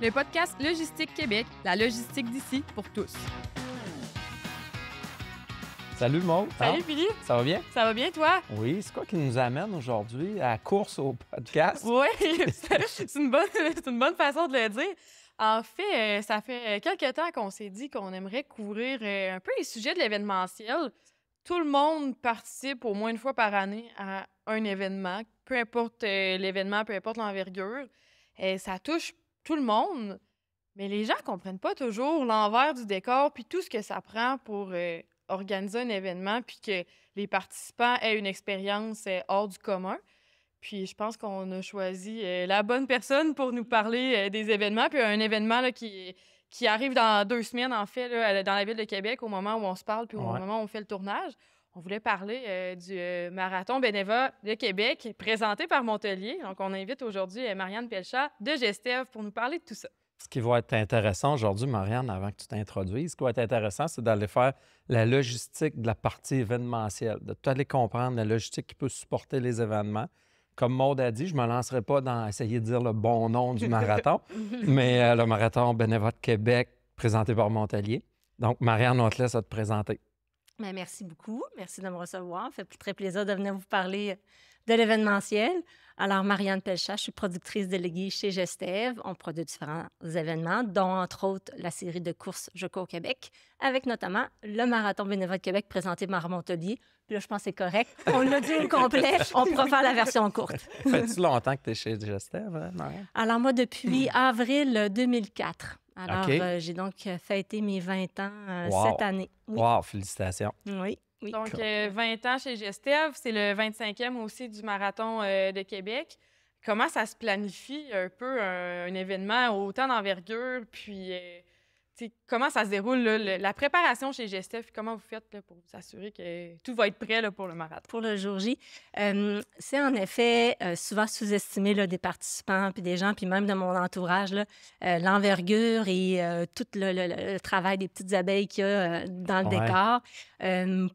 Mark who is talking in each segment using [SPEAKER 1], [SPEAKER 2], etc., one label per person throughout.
[SPEAKER 1] le podcast Logistique Québec, la logistique d'ici pour tous.
[SPEAKER 2] Salut Maud.
[SPEAKER 1] Salut Philippe.
[SPEAKER 2] Ça va bien?
[SPEAKER 1] Ça va bien toi?
[SPEAKER 2] Oui, c'est quoi qui nous amène aujourd'hui à la course au podcast?
[SPEAKER 1] Oui, c'est une bonne façon de le dire. En fait, ça fait quelques temps qu'on s'est dit qu'on aimerait couvrir un peu les sujets de l'événementiel. Tout le monde participe au moins une fois par année à un événement, peu importe l'événement, peu importe l'envergure. Ça touche tout le monde, mais les gens ne comprennent pas toujours l'envers du décor puis tout ce que ça prend pour organiser un événement puis que les participants aient une expérience hors du commun. Puis je pense qu'on a choisi la bonne personne pour nous parler des événements. Puis un événement là, qui arrive dans 2 semaines, en fait, là, dans la ville de Québec, au moment où on se parle puis au moment où on fait le tournage. On voulait parler du Marathon Beneva de Québec, présenté par Montelier. Donc, on invite aujourd'hui Marianne Pelchat de Gestev pour nous parler de tout ça.
[SPEAKER 2] Ce qui va être intéressant aujourd'hui, Marianne, avant que tu t'introduises, ce qui va être intéressant, c'est d'aller faire la logistique de la partie événementielle, de tout aller comprendre la logistique qui peut supporter les événements. Comme Maud a dit, je ne me lancerai pas dans essayer de dire le bon nom du marathon, mais le Marathon Beneva de Québec, présenté par Montelier. Donc, Marianne, on te laisse te présenter.
[SPEAKER 3] Bien, merci beaucoup. Merci de me recevoir. Ça fait très plaisir de venir vous parler de l'événementiel. Alors, Marianne Pelchat, je suis productrice déléguée chez Gestev. On produit différents événements, dont, entre autres, la série de courses Je cours au Québec, avec notamment le Marathon Beneva de Québec présenté par Montelier. Puis là, je pense que c'est correct. On l'a dit au complet. On pourra faire la version courte.
[SPEAKER 2] Fais-tu longtemps que tu es chez Gestev, Marianne?
[SPEAKER 3] Alors, moi, depuis avril 2004. Alors,
[SPEAKER 2] OK.
[SPEAKER 3] j'ai donc fêté mes 20 ans cette année. Oui.
[SPEAKER 2] Wow, félicitations.
[SPEAKER 3] Oui. Oui.
[SPEAKER 1] Donc, 20 ans chez Gestev, c'est le 25e aussi du Marathon de Québec. Comment ça se planifie un peu un événement autant d'envergure? Puis, comment ça se déroule, là, la préparation chez Gestev? Comment vous faites là, pour vous assurer que tout va être prêt là, pour le marathon?
[SPEAKER 3] Pour le jour J. C'est en effet souvent sous-estimé là, des participants, puis des gens, puis même de mon entourage, là, l'envergure et tout le travail des petites abeilles qu'il y a dans le décor.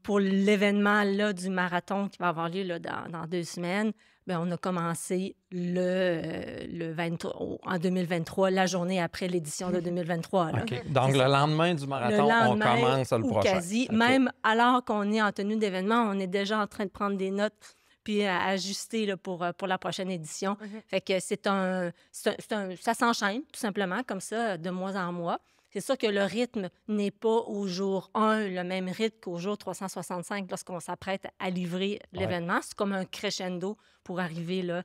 [SPEAKER 3] Pour l'événement là, du marathon qui va avoir lieu là, dans 2 semaines, bien, on a commencé le 23, en 2023, la journée après l'édition de 2023. Là.
[SPEAKER 2] OK. Donc, le lendemain du marathon, on commence le prochain.
[SPEAKER 3] Quasi.
[SPEAKER 2] OK.
[SPEAKER 3] Même alors qu'on est en tenue d'événement, on est déjà en train de prendre des notes puis à ajuster là, pour la prochaine édition. Fait que ça s'enchaîne, tout simplement, comme ça, de mois en mois. C'est sûr que le rythme n'est pas au jour 1 le même rythme qu'au jour 365 lorsqu'on s'apprête à livrer l'événement. C'est comme un crescendo pour arriver là,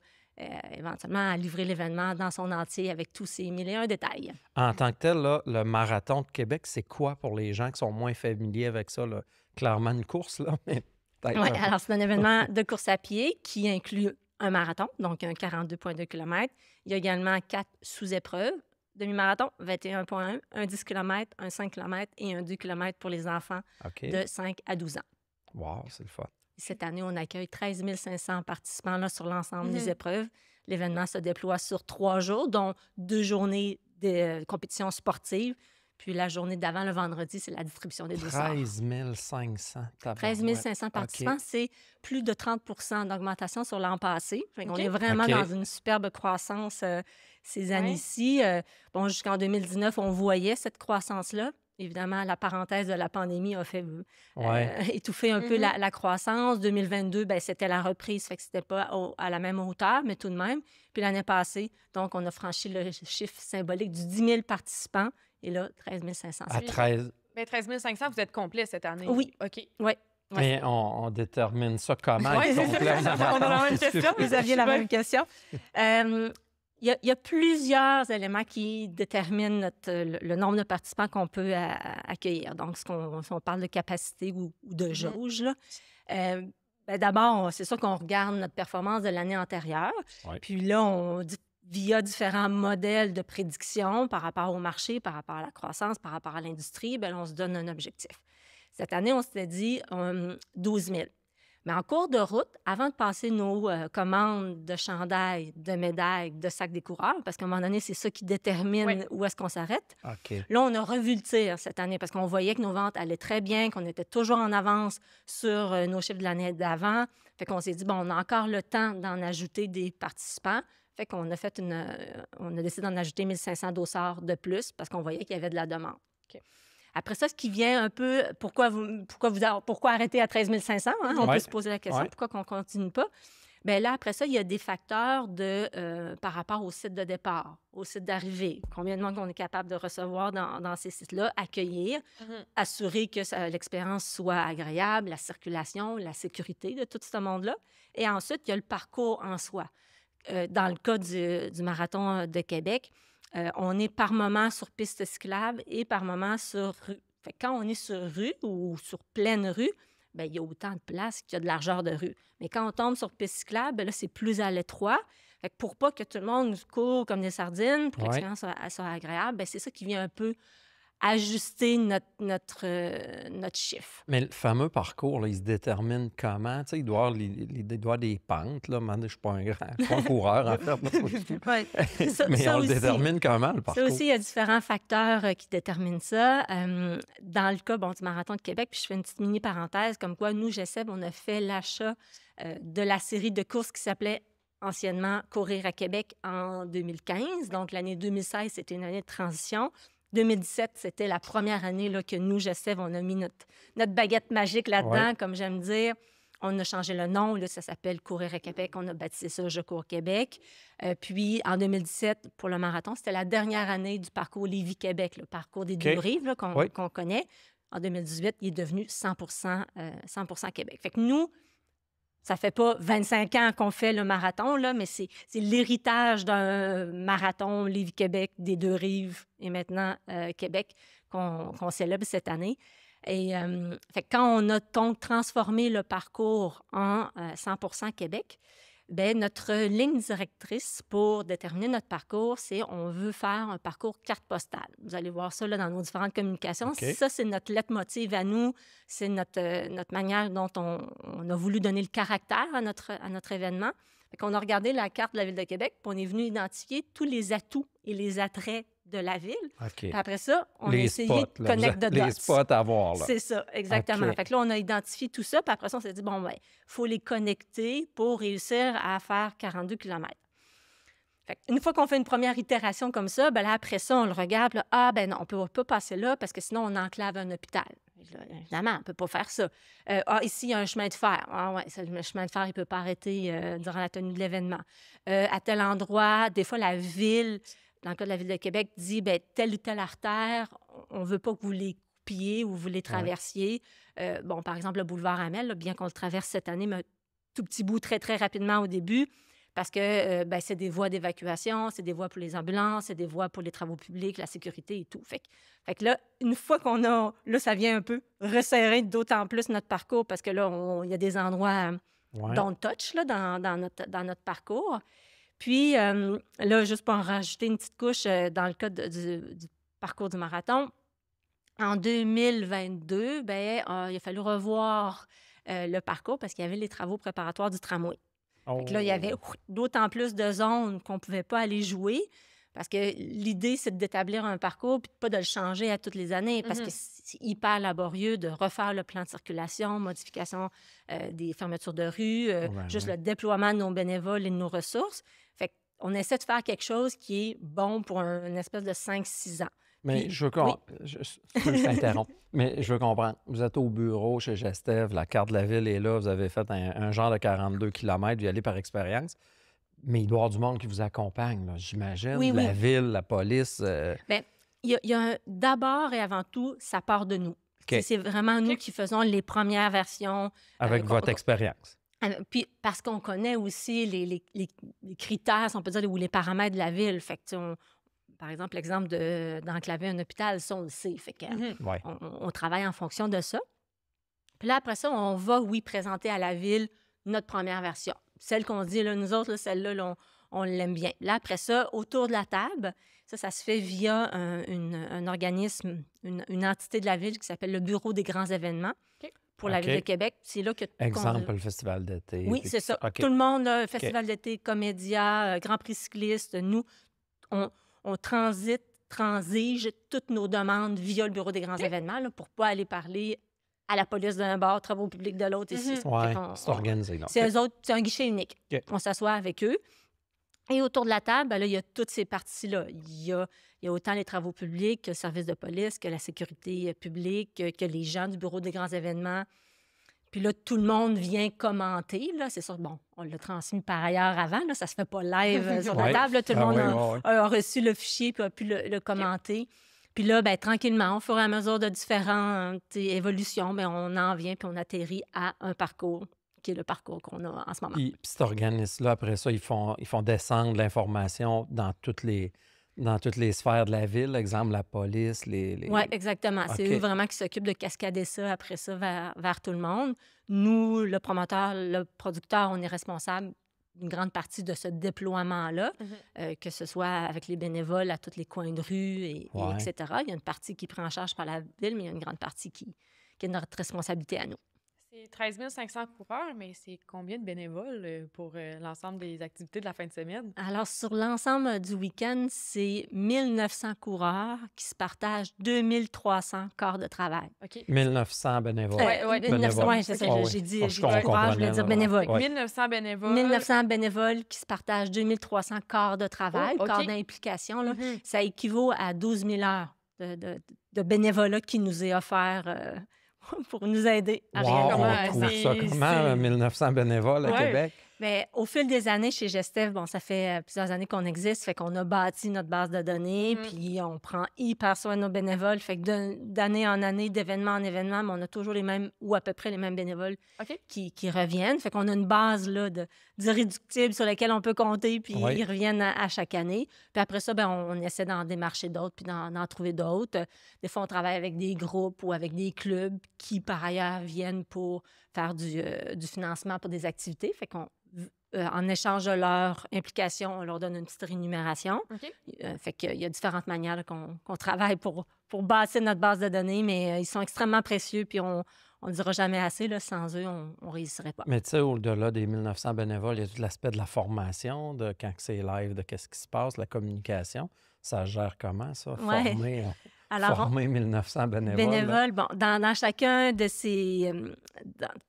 [SPEAKER 3] éventuellement à livrer l'événement dans son entier avec tous ses 1001 détails.
[SPEAKER 2] En tant que tel, là, le Marathon de Québec, c'est quoi pour les gens qui sont moins familiers avec ça? Là? Clairement une course, là, mais peut-être...
[SPEAKER 3] Oui, alors c'est un événement de course à pied qui inclut un marathon, donc un 42,2 km. Il y a également 4 sous-épreuves. Demi-marathon, 21,1, un 10 km, un 5 km et un 2 km pour les enfants de 5 à 12 ans.
[SPEAKER 2] Wow, c'est le fun.
[SPEAKER 3] Cette année, on accueille 13 500 participants là, sur l'ensemble des épreuves. L'événement se déploie sur 3 jours, dont 2 journées de compétition sportive. Puis la journée d'avant, le vendredi, c'est la distribution des dossards.
[SPEAKER 2] 13 500.
[SPEAKER 3] 13 500 participants,
[SPEAKER 2] OK.
[SPEAKER 3] c'est plus de 30 d'augmentation sur l'an passé. On est vraiment
[SPEAKER 2] OK.
[SPEAKER 3] dans une superbe croissance ces années-ci. Bon, jusqu'en 2019, on voyait cette croissance-là. Évidemment, la parenthèse de la pandémie a fait étouffer un peu la croissance. 2022, bien, c'était la reprise, fait que c'était pas à la même hauteur, mais tout de même. Puis l'année passée, donc, on a franchi le chiffre symbolique du 10 000 participants. Et là, 13 500.
[SPEAKER 2] À 13...
[SPEAKER 1] Bien, 13 500, vous êtes complet cette année.
[SPEAKER 3] Oui.
[SPEAKER 1] OK.
[SPEAKER 3] Oui.
[SPEAKER 2] Mais on détermine ça comment?
[SPEAKER 1] Oui,
[SPEAKER 2] ils sont
[SPEAKER 1] c'est
[SPEAKER 2] pleins
[SPEAKER 1] ça. On a la même question.
[SPEAKER 3] Vous aviez la même question. Il y a plusieurs éléments qui déterminent le nombre de participants qu'on peut accueillir. Donc, si on parle de capacité ou de jauge, là, ben d'abord, c'est sûr qu'on regarde notre performance de l'année antérieure.
[SPEAKER 2] Ouais.
[SPEAKER 3] Puis là, via différents modèles de prédiction par rapport au marché, par rapport à la croissance, par rapport à l'industrie, bien, on se donne un objectif. Cette année, on s'était dit 12 000. Mais en cours de route, avant de passer nos commandes de chandails, de médailles, de sacs des coureurs, parce qu'à un moment donné, c'est ça qui détermine où est-ce qu'on s'arrête.
[SPEAKER 2] OK.
[SPEAKER 3] Là, on a revu le tir cette année parce qu'on voyait que nos ventes allaient très bien, qu'on était toujours en avance sur nos chiffres de l'année d'avant. Fait qu'on s'est dit, bon, on a encore le temps d'en ajouter des participants. Fait qu'on a on a décidé d'en ajouter 1500 dossards de plus parce qu'on voyait qu'il y avait de la demande.
[SPEAKER 1] OK.
[SPEAKER 3] Après ça, ce qui vient un peu, pourquoi arrêter à 13 500? Hein? On peut se poser la question, pourquoi qu'on ne continue pas? Bien là, après ça, il y a des facteurs par rapport au site de départ, au site d'arrivée. Combien de monde on est capable de recevoir dans ces sites-là, accueillir, assurer que l'expérience soit agréable, la circulation, la sécurité de tout ce monde-là. Et ensuite, il y a le parcours en soi. Dans le cas du Marathon de Québec, on est par moment sur piste cyclable et par moment sur rue. Fait que quand on est sur rue ou sur pleine rue, bien, il y a autant de place qu'il y a de largeur de rue. Mais quand on tombe sur piste cyclable, bien là, c'est plus à l'étroit. Fait que pour pas que tout le monde court comme des sardines, pour que l'expérience soit agréable, bien, c'est ça qui vient un peu ajuster notre chiffre.
[SPEAKER 2] Mais le fameux parcours, là, il se détermine comment? Tu sais, il doit y avoir des pentes. Là. Je ne suis pas un coureur, en fait. Mais on le détermine comment, le parcours?
[SPEAKER 3] Ça aussi, il y a différents facteurs qui déterminent ça. Dans le cas du Marathon de Québec, puis je fais une petite mini-parenthèse, comme quoi, nous, GECEB, on a fait l'achat de la série de courses qui s'appelait anciennement Courir à Québec en 2015. Donc, l'année 2016, c'était une année de transition. 2017, c'était la première année là, que nous, GECEB, on a mis notre baguette magique là-dedans, comme j'aime dire. On a changé le nom, là, ça s'appelle Courir à Québec. On a baptisé ça Je cours Québec. Puis, en 2017, pour le marathon, c'était la dernière année du parcours Lévis-Québec, le parcours des deux rives là, qu'on connaît. En 2018, il est devenu 100% Québec. Fait que nous, ça fait pas 25 ans qu'on fait le marathon, là, mais c'est l'héritage d'un marathon Lévis-Québec, des deux rives et maintenant Québec qu'on célèbre cette année. Et fait que quand on a donc transformé le parcours en 100% Québec, bien, notre ligne directrice pour déterminer notre parcours, c'est on veut faire un parcours carte postale. Vous allez voir ça là, dans nos différentes communications. Ça, c'est notre leitmotiv à nous. C'est notre manière dont on a voulu donner le caractère à notre événement. Fait qu'on a regardé la carte de la Ville de Québec, puis on est venu identifier tous les atouts et les attraits de la ville. Puis après ça, on a essayé de connecter de dots.
[SPEAKER 2] Les spots à voir, là.
[SPEAKER 3] C'est ça, exactement. Fait que là, on a identifié tout ça, puis après ça, on s'est dit, bon, il faut les connecter pour réussir à faire 42 km. Fait une fois qu'on fait une première itération comme ça, bien là, après ça, on le regarde, là, non, on ne peut pas passer là parce que sinon, on enclave un hôpital. Là, évidemment, on ne peut pas faire ça. Ici, il y a un chemin de fer. Le chemin de fer, il ne peut pas arrêter durant la tenue de l'événement. À tel endroit, des fois, la ville, dans le cas de la Ville de Québec, dit, telle ou telle artère, on ne veut pas que vous les coupiez ou vous les traversiez. Par exemple, le boulevard Amel, là, bien qu'on le traverse cette année, mais un tout petit bout très, très rapidement au début, parce que c'est des voies d'évacuation, c'est des voies pour les ambulances, c'est des voies pour les travaux publics, la sécurité et tout. Fait que là, une fois qu'on a... Là, ça vient un peu resserrer d'autant plus notre parcours parce que là, il y a des endroits don't touch là, dans notre parcours. Puis là, juste pour en rajouter une petite couche, dans le cas du parcours du marathon, en 2022, il a fallu revoir le parcours parce qu'il y avait les travaux préparatoires du tramway. Donc là, il y avait d'autant plus de zones qu'on ne pouvait pas aller jouer parce que l'idée, c'est d'établir un parcours puis pas de le changer à toutes les années parce que c'est hyper laborieux de refaire le plan de circulation, modification des fermetures de rue, juste le déploiement de nos bénévoles et de nos ressources. Fait qu'on essaie de faire quelque chose qui est bon pour une espèce de 5-6 ans.
[SPEAKER 2] Mais
[SPEAKER 3] puis,
[SPEAKER 2] je veux comprendre. Je peux t'interrompre. Mais je veux comprendre. Vous êtes au bureau chez GECEB, la carte de la ville est là, vous avez fait un genre de 42 km, vous y allez par expérience. Mais il doit y avoir du monde qui vous accompagne, là, j'imagine. La ville, la police.
[SPEAKER 3] Bien, il y a d'abord et avant tout, ça part de nous. C'est vraiment nous qui faisons les premières versions.
[SPEAKER 2] Avec votre expérience.
[SPEAKER 3] Puis parce qu'on connaît aussi les critères, si on peut dire, ou les paramètres de la ville. Fait que, par exemple, l'exemple d'enclaver un hôpital, ça, on le sait. Fait que, on travaille en fonction de ça. Puis là, après ça, on va, présenter à la ville notre première version. Celle qu'on dit, là, nous autres, là, celle-là, là, on l'aime bien. Là, après ça, autour de la table, ça se fait via un organisme, une entité de la ville qui s'appelle le Bureau des grands événements pour la Ville de Québec. C'est là que...
[SPEAKER 2] Exemple, le festival d'été.
[SPEAKER 3] Oui, c'est ça. Tout le monde, là, festival d'été, Comédia, Grand Prix cycliste, nous, on transige toutes nos demandes via le Bureau des grands événements là, pour ne pas aller parler à la police d'un bord, travaux publics de l'autre.
[SPEAKER 2] C'est organisé.
[SPEAKER 3] C'est eux autres, c'est un guichet unique. On s'assoit avec eux. Et autour de la table, ben là, il y a toutes ces parties-là. Il y a autant les travaux publics que le service de police, que la sécurité publique, que les gens du bureau des grands événements. Puis là, tout le monde vient commenter. Là. C'est sûr, bon, on l'a transmis par ailleurs avant. Là, ça se fait pas live sur la
[SPEAKER 2] Ouais.
[SPEAKER 3] table. Là. Tout le
[SPEAKER 2] Ah
[SPEAKER 3] monde
[SPEAKER 2] oui,
[SPEAKER 3] a,
[SPEAKER 2] ouais.
[SPEAKER 3] a reçu le fichier puis a pu le commenter. Puis là, ben, tranquillement, au fur et à mesure de différentes évolutions, ben, on en vient puis on atterrit à un parcours qui est le parcours qu'on a en ce moment.
[SPEAKER 2] Puis cet organisme-là, après ça, ils font descendre l'information dans toutes les sphères de la ville, exemple la police,
[SPEAKER 3] Oui, exactement. C'est
[SPEAKER 2] OK.
[SPEAKER 3] eux vraiment qui s'occupent de cascader ça après ça vers tout le monde. Nous, le promoteur, le producteur, on est responsable d'une grande partie de ce déploiement-là, que ce soit avec les bénévoles à tous les coins de rue,
[SPEAKER 2] Ouais.
[SPEAKER 3] etc. Il y a une partie qui est prise en charge par la ville, mais il y a une grande partie qui est notre responsabilité à nous.
[SPEAKER 1] C'est 13 500 coureurs, mais c'est combien de bénévoles pour l'ensemble des activités de la fin de semaine?
[SPEAKER 3] Alors, sur l'ensemble du week-end, c'est 1900 coureurs qui se partagent 2300 quarts de travail.
[SPEAKER 1] OK.
[SPEAKER 2] 1900 bénévoles.
[SPEAKER 1] Ouais,
[SPEAKER 2] bénévoles.
[SPEAKER 3] Oui, c'est ça.
[SPEAKER 2] OK.
[SPEAKER 3] J'ai dit,
[SPEAKER 2] Ah,
[SPEAKER 3] j'ai
[SPEAKER 2] je
[SPEAKER 3] dit coureurs, je voulais
[SPEAKER 2] comprenais,
[SPEAKER 3] dire
[SPEAKER 2] là.
[SPEAKER 3] bénévoles.
[SPEAKER 2] Ouais.
[SPEAKER 1] 1900 bénévoles.
[SPEAKER 3] 1900 bénévoles qui se partagent 2300 quarts de travail,
[SPEAKER 1] Oh, OK.
[SPEAKER 3] quarts d'implication. Là.
[SPEAKER 1] Mhm.
[SPEAKER 3] Ça équivaut à 12 000 heures de bénévolat qui nous est offert pour nous aider à
[SPEAKER 2] Wow,
[SPEAKER 3] réaliser
[SPEAKER 1] Comment,
[SPEAKER 3] notre
[SPEAKER 2] on
[SPEAKER 3] programme.
[SPEAKER 2] trouve ça comment,
[SPEAKER 1] c'est-
[SPEAKER 2] 1900 bénévoles à
[SPEAKER 1] Ouais.
[SPEAKER 2] Québec?
[SPEAKER 3] Mais au fil des années, chez Gestev, bon, ça fait plusieurs années qu'on existe, fait qu'on a bâti notre base de données,
[SPEAKER 1] Mhm.
[SPEAKER 3] puis on prend hyper soin de nos bénévoles, fait que d'année en année, d'événement en événement, mais on a toujours les mêmes, ou à peu près les mêmes bénévoles
[SPEAKER 1] OK.
[SPEAKER 3] qui reviennent. Fait qu'on a une base là, d'irréductible sur laquelle on peut compter, puis
[SPEAKER 2] Oui.
[SPEAKER 3] ils reviennent à chaque année. Puis après ça, ben, on essaie d'en démarcher d'autres, puis d'en trouver d'autres. Des fois, on travaille avec des groupes ou avec des clubs qui, par ailleurs, viennent pour faire du financement pour des activités. Fait qu'on en échange de leur implication, on leur donne une petite rémunération.
[SPEAKER 1] OK.
[SPEAKER 3] Fait qu'il y a différentes manières là, qu'on travaille pour bâtir notre base de données, mais ils sont extrêmement précieux, puis on ne dira jamais assez. Là, sans eux, on ne réussirait pas.
[SPEAKER 2] Mais tu sais, au-delà des 1900 bénévoles, il y a tout l'aspect de la formation, de quand c'est live, de qu'est-ce qui se passe, la communication. Ça gère comment, ça?
[SPEAKER 3] Ouais.
[SPEAKER 2] Former 1900 bénévoles.
[SPEAKER 3] Bénévoles, bon, dans chacun de ces...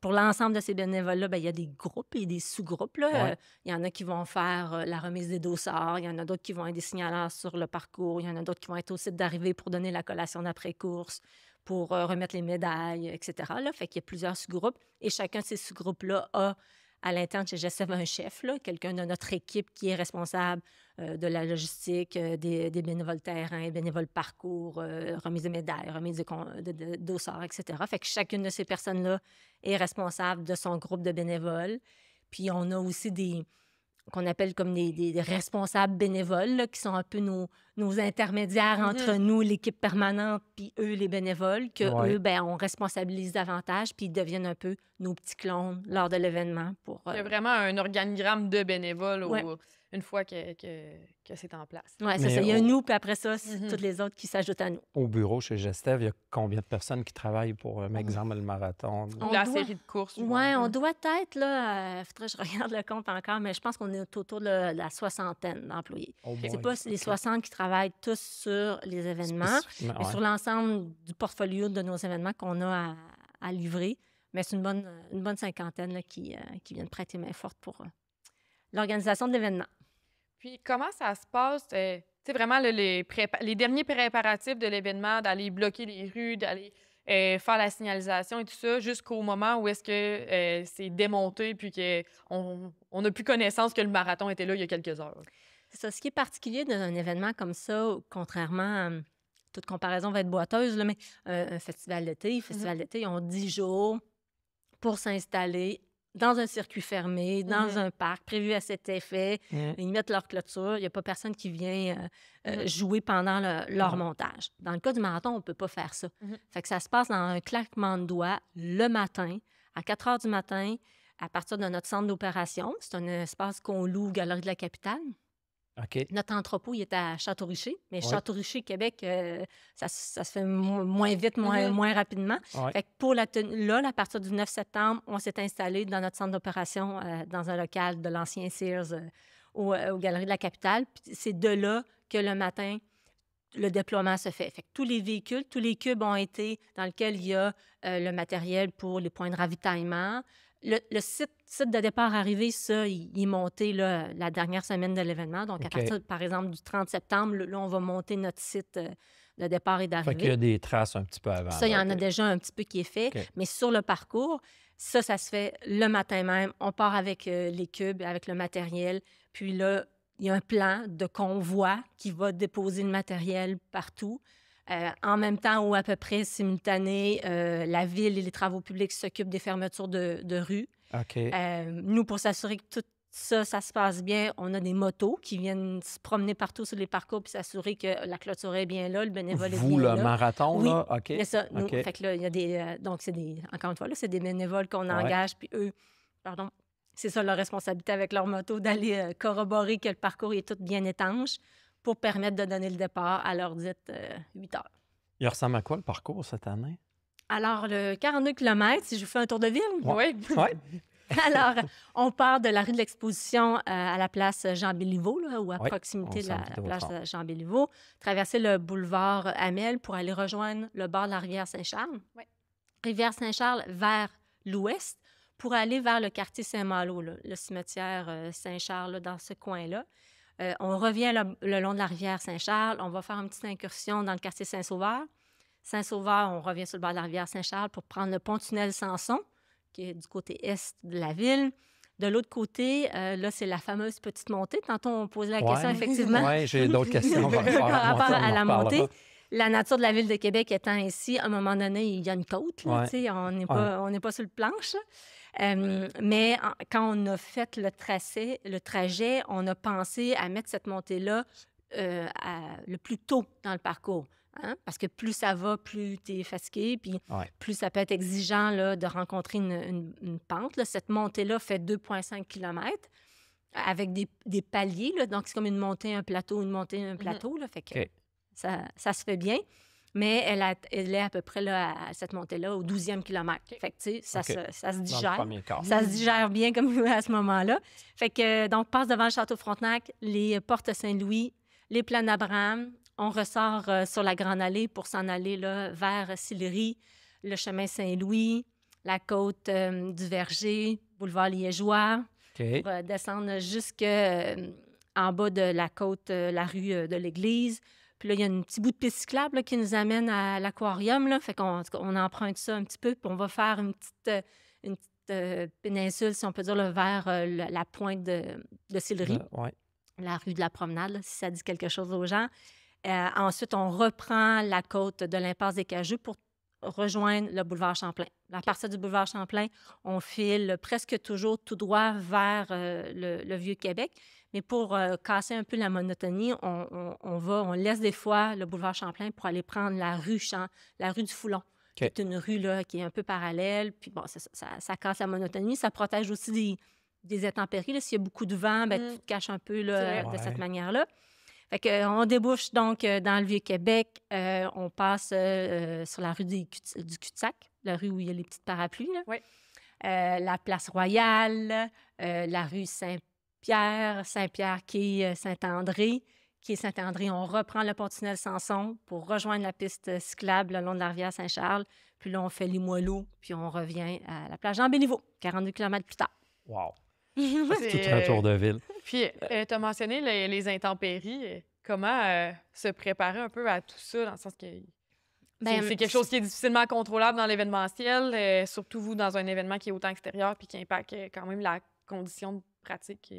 [SPEAKER 3] pour l'ensemble de ces bénévoles-là, ben, il y a des groupes et des sous-groupes. Là.
[SPEAKER 2] Ouais.
[SPEAKER 3] Il y en a qui vont faire la remise des dossards, il y en a d'autres qui vont être des signaleurs sur le parcours, il y en a d'autres qui vont être au site d'arrivée pour donner la collation d'après-course, pour remettre les médailles, etc. Là. Fait qu'il y a plusieurs sous-groupes et chacun de ces sous-groupes-là a à l'interne chez Gestev un chef, là, quelqu'un de notre équipe qui est responsable de la logistique, des bénévoles terrain, bénévoles parcours, remise de médailles, remise de dossards, etc. Fait que chacune de ces personnes-là est responsable de son groupe de bénévoles. Puis on a aussi qu'on appelle comme des responsables bénévoles, là, qui sont un peu nos intermédiaires entre nous, l'équipe permanente, puis eux, les bénévoles, que
[SPEAKER 2] Ouais.
[SPEAKER 3] eux, ben, on responsabilise davantage, puis ils deviennent un peu nos petits clones lors de l'événement.
[SPEAKER 1] Il y a vraiment un organigramme de bénévoles
[SPEAKER 3] Ouais.
[SPEAKER 1] une fois que c'est en place.
[SPEAKER 3] Oui, c'est
[SPEAKER 2] Mais
[SPEAKER 3] ça. Il y a
[SPEAKER 2] au-
[SPEAKER 3] nous, puis après ça, c'est
[SPEAKER 1] Mhm.
[SPEAKER 3] toutes les autres qui s'ajoutent à nous.
[SPEAKER 2] Au bureau chez Gestev, il y a combien de personnes qui travaillent pour,
[SPEAKER 3] Oh.
[SPEAKER 2] exemple, le marathon?
[SPEAKER 3] On
[SPEAKER 1] la
[SPEAKER 3] doit-
[SPEAKER 1] série de courses.
[SPEAKER 3] Oui,
[SPEAKER 1] souvent.
[SPEAKER 3] on doit être, là, faudrait que je regarde le compte encore, mais je pense qu'on est autour de la soixantaine d'employés.
[SPEAKER 2] Oh
[SPEAKER 3] C'est
[SPEAKER 2] boy,
[SPEAKER 3] pas les
[SPEAKER 2] OK.
[SPEAKER 3] 60 qui travaillent tous sur les événements,
[SPEAKER 2] Spécifiquement,
[SPEAKER 3] mais
[SPEAKER 2] ouais.
[SPEAKER 3] sur l'ensemble du portfolio de nos événements qu'on a à livrer. Mais c'est une bonne cinquantaine là, qui viennent prêter main forte pour l'organisation de l'événement.
[SPEAKER 1] Puis comment ça se passe? Tu sais, vraiment les derniers préparatifs de l'événement, d'aller bloquer les rues, d'aller faire la signalisation et tout ça, jusqu'au moment où est-ce que c'est démonté puis qu'on n'a plus connaissance que le marathon était là il y a quelques heures.
[SPEAKER 3] C'est ça. Ce qui est particulier dans un événement comme ça, contrairement à toute comparaison va être boiteuse, là, mais un festival d'été, ils ont 10 jours pour s'installer dans un circuit fermé, dans un parc prévu à cet effet. Ils mettent leur clôture. Il n'y a pas personne qui vient jouer pendant leur montage. Dans le cas du marathon, on ne peut pas faire ça. Fait que ça se passe dans un claquement de doigts le matin, à 4 heures du matin, à partir de notre centre d'opération. C'est un espace qu'on loue aux Galeries de la Capitale.
[SPEAKER 2] OK.
[SPEAKER 3] Notre entrepôt, il est à Château-Richer, mais
[SPEAKER 2] Oui.
[SPEAKER 3] Château-Richer, Québec, ça se fait moins vite, moins rapidement.
[SPEAKER 2] Ouais.
[SPEAKER 3] Fait que pour la tenue, là, à partir du 9 septembre, on s'est installé dans notre centre d'opération dans un local de l'ancien Sears aux Galeries de la Capitale. Puis c'est de là que le matin, le déploiement se fait. Fait que tous les véhicules, tous les cubes ont été dans lesquels il y a le matériel pour les points de ravitaillement, Le site de départ arrivé, ça, il est monté là, la dernière semaine de l'événement. Donc, à
[SPEAKER 2] OK.
[SPEAKER 3] partir, par exemple, du 30 septembre, là, on va monter notre site de départ et
[SPEAKER 2] Fait qu'il y
[SPEAKER 3] d'arrivée.
[SPEAKER 2] a des traces un petit peu avant.
[SPEAKER 3] Ça, il y
[SPEAKER 2] là,
[SPEAKER 3] en a
[SPEAKER 2] OK.
[SPEAKER 3] déjà un petit peu qui est fait.
[SPEAKER 2] OK.
[SPEAKER 3] Mais sur le parcours, ça se fait le matin même. On part avec les cubes, avec le matériel. Puis là, il y a un plan de convoi qui va déposer le matériel partout. En même temps ou à peu près simultané, la ville et les travaux publics s'occupent des fermetures de rues.
[SPEAKER 2] OK.
[SPEAKER 3] Nous, pour s'assurer que tout ça se passe bien, on a des motos qui viennent se promener partout sur les parcours puis s'assurer que la clôture est bien là, le bénévole est
[SPEAKER 2] Vous,
[SPEAKER 3] bien
[SPEAKER 2] le
[SPEAKER 3] là.
[SPEAKER 2] marathon,
[SPEAKER 3] Oui,
[SPEAKER 2] là? OK.
[SPEAKER 3] c'est ça. Nous,
[SPEAKER 2] OK.
[SPEAKER 3] fait que là, il y a des... donc, c'est des... Encore une fois, là, c'est des bénévoles qu'on
[SPEAKER 2] Ouais.
[SPEAKER 3] engage, puis eux, c'est ça leur responsabilité avec leur moto, d'aller corroborer que le parcours est tout bien étanche pour permettre de donner le départ à l'heure dite 8 heures.
[SPEAKER 2] Il ressemble à quoi le parcours cette année?
[SPEAKER 3] Alors, le 42 km, si je vous fais un tour de ville,
[SPEAKER 2] Ouais.
[SPEAKER 1] Oui.
[SPEAKER 2] Ouais.
[SPEAKER 3] alors, on part de la rue de l'Exposition à la place Jean-Béliveau, là, ou à
[SPEAKER 2] Oui,
[SPEAKER 3] proximité
[SPEAKER 2] on
[SPEAKER 3] de la
[SPEAKER 2] s'en
[SPEAKER 3] place
[SPEAKER 2] doute.
[SPEAKER 3] Jean-Béliveau, traverser le boulevard Amel pour aller rejoindre le bord de la rivière Saint-Charles.
[SPEAKER 1] Oui.
[SPEAKER 3] Rivière Saint-Charles vers l'ouest pour aller vers le quartier Saint-Malo, là, le cimetière Saint-Charles, là, dans ce coin-là. On revient le long de la rivière Saint-Charles. On va faire une petite incursion dans le quartier Saint-Sauveur. Saint-Sauveur, on revient sur le bord de la rivière Saint-Charles pour prendre le pont-tunnel Samson, qui est du côté est de la ville. De l'autre côté, là, c'est la fameuse petite montée. Tantôt, on posait la question,
[SPEAKER 2] Ouais.
[SPEAKER 3] effectivement,
[SPEAKER 2] Oui, j'ai d'autres questions. On va le faire.
[SPEAKER 3] par rapport
[SPEAKER 2] On en
[SPEAKER 3] à la
[SPEAKER 2] reparlera.
[SPEAKER 3] montée. La nature de la ville de Québec étant ici, à un moment donné, il y a une côte. Là,
[SPEAKER 2] Ouais.
[SPEAKER 3] tu sais, on n'est
[SPEAKER 2] Ouais.
[SPEAKER 3] on n'est pas sur le planche. Mais quand on a fait le trajet, on a pensé à mettre cette montée-là le plus tôt dans le parcours. Hein? Parce que plus ça va, plus tu es fatigué, puis
[SPEAKER 2] Ouais.
[SPEAKER 3] plus ça peut être exigeant là, de rencontrer une pente. Là. Cette montée-là fait 2,5 km avec des paliers. Là. Donc, c'est comme une montée, un plateau, une montée, un plateau. Là. Fait que
[SPEAKER 2] OK.
[SPEAKER 3] ça se fait bien. Mais elle est à peu près là, à cette montée-là au 12e kilomètre. Fait que, tu sais, ça,
[SPEAKER 2] OK.
[SPEAKER 3] ça se
[SPEAKER 2] Dans le
[SPEAKER 3] digère.
[SPEAKER 2] premier quart.
[SPEAKER 3] Ça se digère bien comme à ce moment-là. Fait que, donc, passe devant le Château Frontenac, les portes Saint-Louis, les plaines d'Abraham. On ressort sur la Grande Allée pour s'en aller là, vers Sillery, le chemin Saint-Louis, la côte du Verger, boulevard Liégeois,
[SPEAKER 2] OK.
[SPEAKER 3] pour descendre jusqu'en bas de la côte, la rue de l'Église. Puis là, il y a un petit bout de piste cyclable là, qui nous amène à l'aquarium. Là. Fait qu'on on emprunte ça un petit peu, puis on va faire une petite péninsule, si on peut dire, là, vers la pointe de Sillery,
[SPEAKER 2] Ouais.
[SPEAKER 3] la rue de la Promenade, là, si ça dit quelque chose aux gens. Ensuite, on reprend la côte de l'impasse des Cageux pour rejoindre le boulevard Champlain. À partir du boulevard Champlain, on file presque toujours tout droit vers le Vieux-Québec. Mais pour casser un peu la monotonie, on laisse des fois le boulevard Champlain pour aller prendre la rue du Foulon, qui est une rue là, qui est un peu parallèle. Puis bon, ça casse la monotonie. Ça protège aussi des intempéries. Là. S'il y a beaucoup de vent, ben, tu te caches un peu là, de cette manière-là. Fait qu'on débouche donc dans le Vieux-Québec. On passe sur la rue du Cul-de-sac, la rue où il y a les petites parapluies. Là.
[SPEAKER 1] Oui.
[SPEAKER 3] La place Royale, la rue Saint-Pierre, quai Saint-André. Quai Saint-André, on reprend le pont-tunnel Samson pour rejoindre la piste cyclable le long de la rivière Saint-Charles. Puis là, on fait Limoilou, puis on revient à la plage Jean-Béliveau, 42 km plus tard.
[SPEAKER 2] Wow.
[SPEAKER 1] C'est,
[SPEAKER 2] Tout un tour de ville.
[SPEAKER 1] Puis, tu as mentionné les intempéries. Comment se préparer un peu à tout ça, dans le sens que c'est quelque chose qui est difficilement contrôlable dans l'événementiel, surtout vous, dans un événement qui est autant extérieur puis qui impacte quand même la condition pratique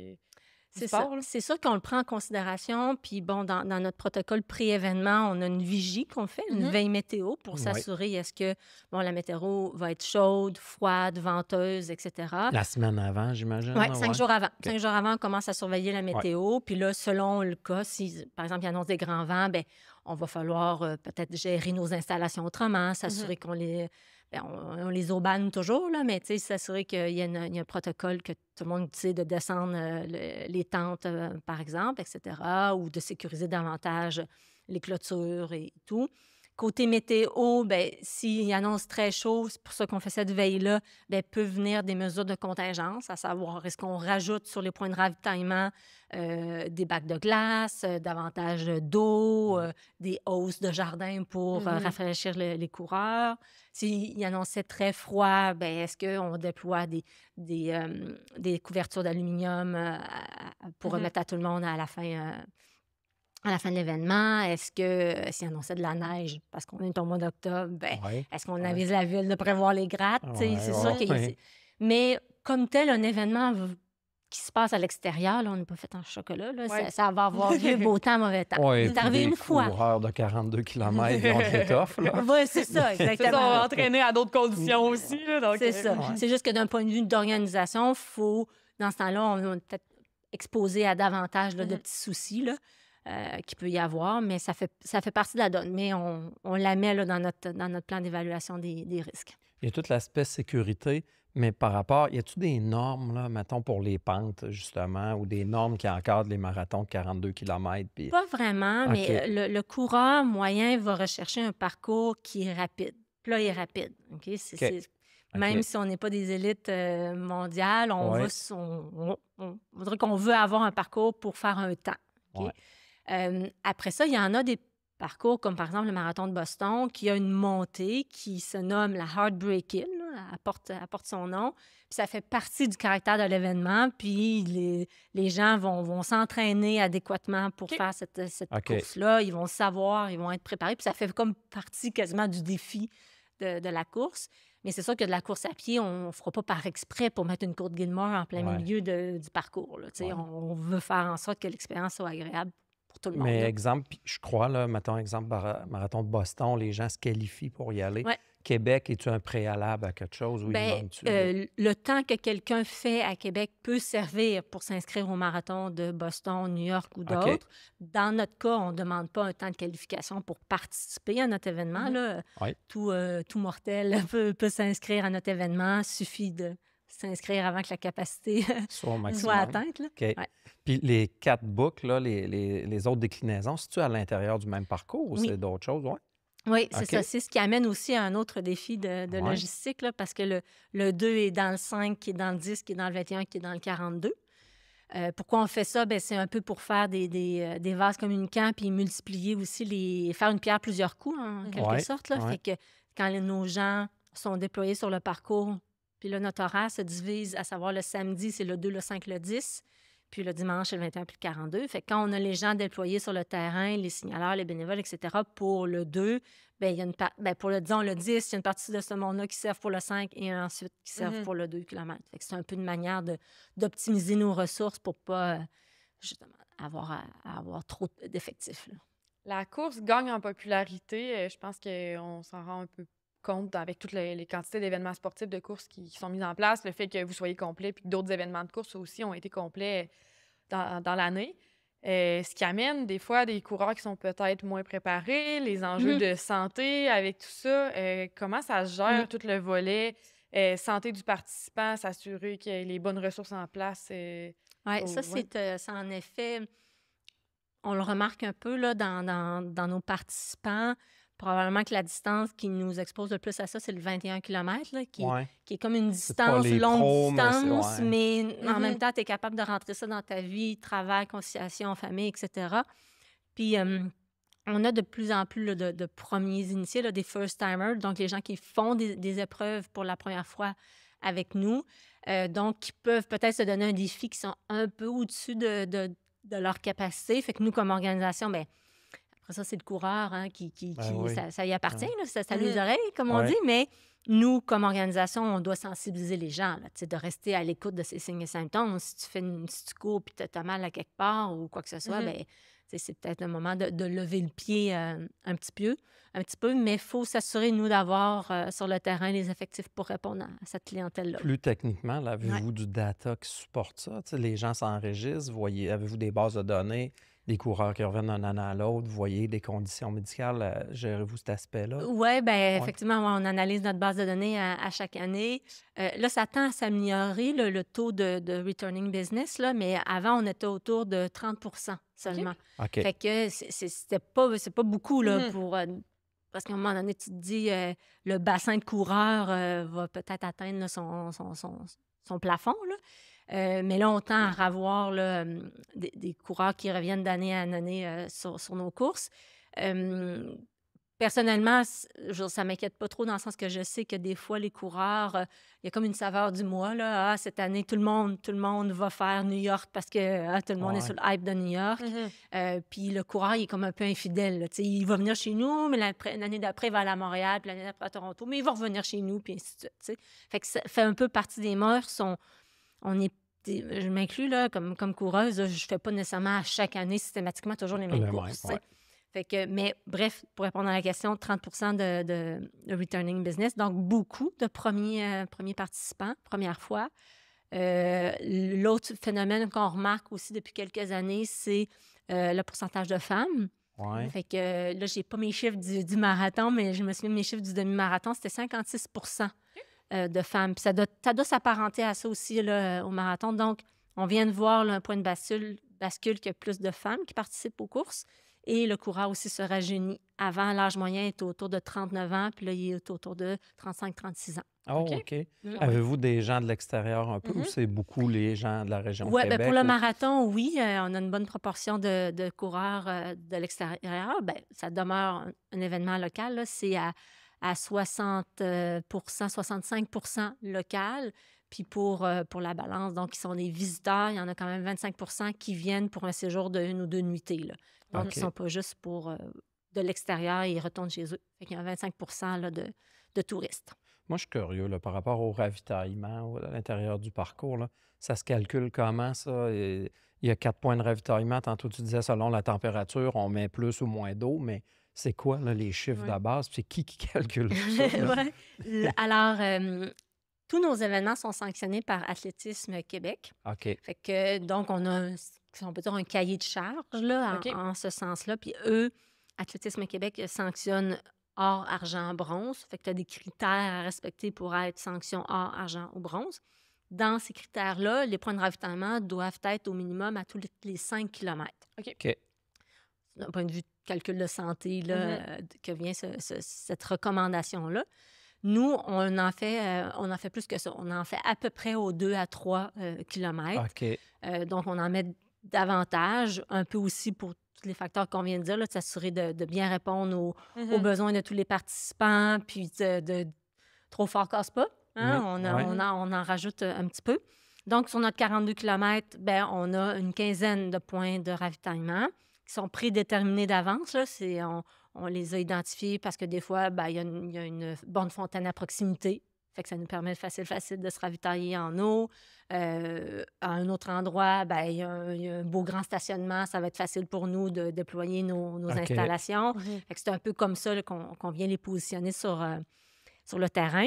[SPEAKER 1] du sport. Là.
[SPEAKER 3] C'est sûr qu'on le prend en considération. Puis bon, dans notre protocole pré-événement, on a une vigie qu'on fait, une veille météo pour s'assurer est-ce que la météo va être chaude, froide, venteuse, etc.
[SPEAKER 2] La semaine avant, j'imagine.
[SPEAKER 3] Oui, 5 jours avant.
[SPEAKER 2] Okay.
[SPEAKER 3] 5 jours avant, on commence à surveiller la météo. Puis là, selon le cas, si, par exemple, il annonce des grands vents, bien, on va falloir peut-être gérer nos installations autrement, s'assurer qu'on les... Bien, on les aubanne toujours, là, mais s'assurer qu'il y a un protocole que tout le monde sait de descendre les tentes, par exemple, etc., ou de sécuriser davantage les clôtures et tout. Côté météo, ben, s'il annonce très chaud, c'est pour ça qu'on fait cette veille-là, ben, peut venir des mesures de contingence, à savoir, est-ce qu'on rajoute sur les points de ravitaillement des bacs de glace, davantage d'eau, des hausses de jardin pour rafraîchir les coureurs. S'il annonçait très froid, ben, est-ce qu'on déploie des couvertures d'aluminium pour remettre à tout le monde à la fin de l'événement? Est-ce que s'il annonçait de la neige, parce qu'on est au mois d'octobre, ben,
[SPEAKER 2] Ouais.
[SPEAKER 3] est-ce qu'on avise la ville de prévoir les grattes? Tu sais,
[SPEAKER 2] Ouais,
[SPEAKER 3] c'est sûr
[SPEAKER 2] ouais,
[SPEAKER 3] qu'il
[SPEAKER 2] ouais.
[SPEAKER 3] Mais comme tel, un événement qui se passe à l'extérieur, là, on n'est pas fait en chocolat, là,
[SPEAKER 1] Ouais.
[SPEAKER 3] ça va avoir lieu beau temps, mauvais temps.
[SPEAKER 2] Oui,
[SPEAKER 3] C'est arrivé une fois.
[SPEAKER 2] Les coureurs de 42 km, ils ont de l'étoffe, là.
[SPEAKER 3] Oui, c'est ça,
[SPEAKER 1] C'est ça, on
[SPEAKER 3] exactement.
[SPEAKER 1] va entraîner à d'autres conditions aussi. Là, donc,
[SPEAKER 3] C'est ça.
[SPEAKER 2] Ouais.
[SPEAKER 3] C'est juste que d'un point de vue d'organisation, faut, dans ce temps-là, on est peut-être exposé à davantage là, de petits soucis là, qu'il peut y avoir, mais ça fait partie de la donne. Mais on la met là, dans notre plan d'évaluation des risques.
[SPEAKER 2] Il y a tout l'aspect sécurité, mais par rapport, y a-t-il des normes, là, mettons, pour les pentes, justement, ou des normes qui encadrent les marathons de 42 km? Puis...
[SPEAKER 3] Pas vraiment,
[SPEAKER 2] OK.
[SPEAKER 3] mais le coureur moyen va rechercher un parcours qui est rapide. Puis là, il est rapide. OK? Même
[SPEAKER 2] OK.
[SPEAKER 3] si on n'est pas des élites mondiales, on
[SPEAKER 2] Ouais.
[SPEAKER 3] on dirait qu'on veut avoir un parcours pour faire un temps. OK?
[SPEAKER 2] Ouais.
[SPEAKER 3] Après ça, il y en a des parcours, comme par exemple le marathon de Boston, qui a une montée qui se nomme la Heartbreak Hill, là, elle porte son nom. Puis ça fait partie du caractère de l'événement. Puis les gens vont s'entraîner adéquatement pour
[SPEAKER 1] OK.
[SPEAKER 3] faire cette
[SPEAKER 2] OK.
[SPEAKER 3] course-là. Ils vont savoir, ils vont être préparés. Puis ça fait comme partie quasiment du défi de la course. Mais c'est sûr que de la course à pied, on ne fera pas par exprès pour mettre une courte Gilmore en plein
[SPEAKER 2] Ouais.
[SPEAKER 3] milieu du parcours. Là. Tu sais,
[SPEAKER 2] Ouais.
[SPEAKER 3] on veut faire en sorte que l'expérience soit agréable pour tout le monde.
[SPEAKER 2] Mais
[SPEAKER 3] là.
[SPEAKER 2] exemple, puis je crois, là, mettons exemple, marathon de Boston, les gens se qualifient pour y aller.
[SPEAKER 3] Ouais.
[SPEAKER 2] Québec, es-tu un préalable à quelque chose ou il
[SPEAKER 3] Ben,
[SPEAKER 2] demande-tu?
[SPEAKER 3] le temps que quelqu'un fait à Québec peut servir pour s'inscrire au marathon de Boston, New York ou d'autres. Dans notre cas, on ne demande pas un temps de qualification pour participer à notre événement. Là.
[SPEAKER 2] Ouais.
[SPEAKER 3] Tout mortel peut s'inscrire à notre événement. Il suffit de s'inscrire avant que la capacité
[SPEAKER 2] Soit au
[SPEAKER 3] soit
[SPEAKER 2] maximum.
[SPEAKER 3] atteinte. Là.
[SPEAKER 2] OK.
[SPEAKER 3] Ouais.
[SPEAKER 2] Puis les 4 boucles, là, les autres déclinaisons, c'est-tu à l'intérieur du même parcours ou
[SPEAKER 3] Oui.
[SPEAKER 2] c'est d'autres choses? Ouais.
[SPEAKER 3] Oui, c'est
[SPEAKER 2] OK.
[SPEAKER 3] ça. C'est ce qui amène aussi à un autre défi de
[SPEAKER 2] Ouais.
[SPEAKER 3] logistique, là, parce que le 2 est dans le 5, qui est dans le 10, qui est dans le 21, qui est dans le 42. Pourquoi on fait ça? Ben, c'est un peu pour faire des vases communicants puis multiplier aussi faire une pierre plusieurs coups, en quelque
[SPEAKER 2] Ouais,
[SPEAKER 3] sorte. Là.
[SPEAKER 2] ouais.
[SPEAKER 3] Fait que quand nos gens sont déployés sur le parcours, puis là, notre horaire se divise, à savoir le samedi, c'est le 2, le 5, le 10, puis le dimanche, c'est le 21 puis le 42. Fait que quand on a les gens déployés sur le terrain, les signaleurs, les bénévoles, etc., pour le 2, ben, il y a pour le 10, il y a une partie de ce monde-là qui servent pour le 5 et ensuite qui servent pour le 2 km. Fait que c'est un peu une manière d'optimiser nos ressources pour pas justement avoir à avoir trop d'effectifs. Là.
[SPEAKER 1] La course gagne en popularité. Je pense qu'on s'en rend un peu compte avec toutes les quantités d'événements sportifs de course qui sont mis en place. Le fait que vous soyez complet puis que d'autres événements de course aussi ont été complets dans l'année. Ce qui amène des fois des coureurs qui sont peut-être moins préparés, les enjeux de santé avec tout ça. Comment ça se gère, tout le volet santé du participant, s'assurer qu'il y ait les bonnes ressources en place?
[SPEAKER 3] Oui, ça, c'est en effet, on le remarque un peu là, dans nos participants. Probablement que la distance qui nous expose le plus à ça, c'est le 21 km, là, qui est comme une distance,
[SPEAKER 2] les
[SPEAKER 3] longue
[SPEAKER 2] pros,
[SPEAKER 3] distance,
[SPEAKER 2] mais
[SPEAKER 3] mais en même temps, tu es capable de rentrer ça dans ta vie, travail, conciliation, famille, etc. Puis, on a de plus en plus là, de premiers initiés, là, des first-timers, donc les gens qui font des épreuves pour la première fois avec nous, donc qui peuvent peut-être se donner un défi qui sont un peu au-dessus de leur capacité. Fait que nous, comme organisation, bien, après ça, c'est le coureur qui
[SPEAKER 2] oui.
[SPEAKER 3] ça y appartient,
[SPEAKER 2] Ouais.
[SPEAKER 3] là, ça les oreilles, comme on
[SPEAKER 2] Ouais.
[SPEAKER 3] dit, mais nous, comme organisation, on doit sensibiliser les gens, là, de rester à l'écoute de ces signes et symptômes. Si tu cours et tu as mal à quelque part ou quoi que ce soit, ben, c'est peut-être le moment de lever le pied un petit peu, mais il faut s'assurer, nous, d'avoir sur le terrain les effectifs pour répondre à cette clientèle-là.
[SPEAKER 2] Plus techniquement, là, avez-vous du data qui supporte ça? Tu sais, les gens s'enregistrent, avez-vous des bases de données, des coureurs qui reviennent d'un an à l'autre, vous voyez des conditions médicales, gérez-vous cet aspect-là?
[SPEAKER 3] Oui, bien, effectivement, on analyse notre base de données à chaque année. Là, ça tend à s'améliorer, le taux de returning business, là, mais avant, on était autour de 30 seulement.
[SPEAKER 2] OK.
[SPEAKER 3] Fait que c'est pas beaucoup là, pour parce qu'à un moment donné, tu te dis, le bassin de coureurs va peut-être atteindre là, son plafond. Là. Mais là, on tend à avoir là, des coureurs qui reviennent d'année en année sur nos courses. Personnellement, ça ne m'inquiète pas trop dans le sens que je sais que des fois, les coureurs, il y a comme une saveur du mois. Là. Ah, cette année, tout le monde va faire New York parce que tout le monde est sur le hype de New York. Puis le coureur, il est comme un peu infidèle. Là. Il va venir chez nous, mais l'année d'après, il va aller à Montréal, puis l'année d'après à Toronto, mais il va revenir chez nous, puis ainsi de suite. T'sais. Fait que ça fait un peu partie des mœurs. On est je m'inclus là, comme coureuse, là, je ne fais pas nécessairement à chaque année systématiquement toujours les mêmes courses.
[SPEAKER 2] Ouais.
[SPEAKER 3] Fait que, mais bref, pour répondre à la question, 30 de returning business, donc beaucoup de premiers participants, première fois. L'autre phénomène qu'on remarque aussi depuis quelques années, c'est le pourcentage de femmes.
[SPEAKER 2] Ouais.
[SPEAKER 3] Fait que là, j'ai pas mes chiffres du marathon, mais je me souviens de mes chiffres du demi-marathon, c'était 56 de femmes. Puis ça doit s'apparenter à ça aussi là, au marathon. Donc, on vient de voir là, un point de bascule qu'il y a plus de femmes qui participent aux courses. Et le coureur aussi se rajeunit. Avant, l'âge moyen était autour de 39 ans, puis là, il est autour de 35-36 ans.
[SPEAKER 2] Oh, OK. Avez-vous des gens de l'extérieur un peu ou c'est beaucoup les gens de la région de Québec?
[SPEAKER 3] Oui, pour le marathon, oui, on a une bonne proportion de coureurs de l'extérieur. Bien, ça demeure un événement local. Là. C'est à 60 65 local. Puis pour la balance, donc, ils sont des visiteurs. Il y en a quand même 25 qui viennent pour un séjour de 1 ou 2 nuitées. Là. Donc, ils ne sont pas juste pour de l'extérieur et ils retournent chez eux. Fait qu'il y a 25 là, de touristes.
[SPEAKER 2] Moi, je suis curieux là, par rapport au ravitaillement à l'intérieur du parcours. Là. Ça se calcule comment, ça? Il y a 4 points de ravitaillement. Tantôt, tu disais, selon la température, on met plus ou moins d'eau, mais c'est quoi là, les chiffres de base? C'est qui calcule ça?
[SPEAKER 3] Ouais. Alors, tous nos événements sont sanctionnés par Athlétisme Québec.
[SPEAKER 2] OK.
[SPEAKER 3] Fait que, donc, on a, on peut dire, un cahier de charge là, en ce sens-là. Puis eux, Athlétisme Québec sanctionne or, argent, bronze. Fait que tu as des critères à respecter pour être sanction or, argent ou bronze. Dans ces critères-là, les points de ravitaillement doivent être au minimum à tous les 5 km.
[SPEAKER 2] OK.
[SPEAKER 3] D'un point de vue de calcul de santé, là, que vient cette recommandation-là. Nous, on en fait plus que ça. On en fait à peu près aux 2 à 3 kilomètres.
[SPEAKER 2] OK.
[SPEAKER 3] Donc, on en met davantage, un peu aussi pour tous les facteurs qu'on vient de dire, là, de s'assurer de bien répondre aux besoins de tous les participants, puis de trop fort casse pas. Hein? On en rajoute un petit peu. Donc, sur notre 42 km, ben, on a une quinzaine de points de ravitaillement qui sont prédéterminés d'avance. Là. On les a identifiés parce que des fois, ben, il y a une borne fontaine à proximité. Fait que ça nous permet facile de se ravitailler en eau. À un autre endroit, ben, il y a un beau grand stationnement. Ça va être facile pour nous de déployer nos installations. Fait que c'est un peu comme ça là, qu'on vient les positionner sur le terrain.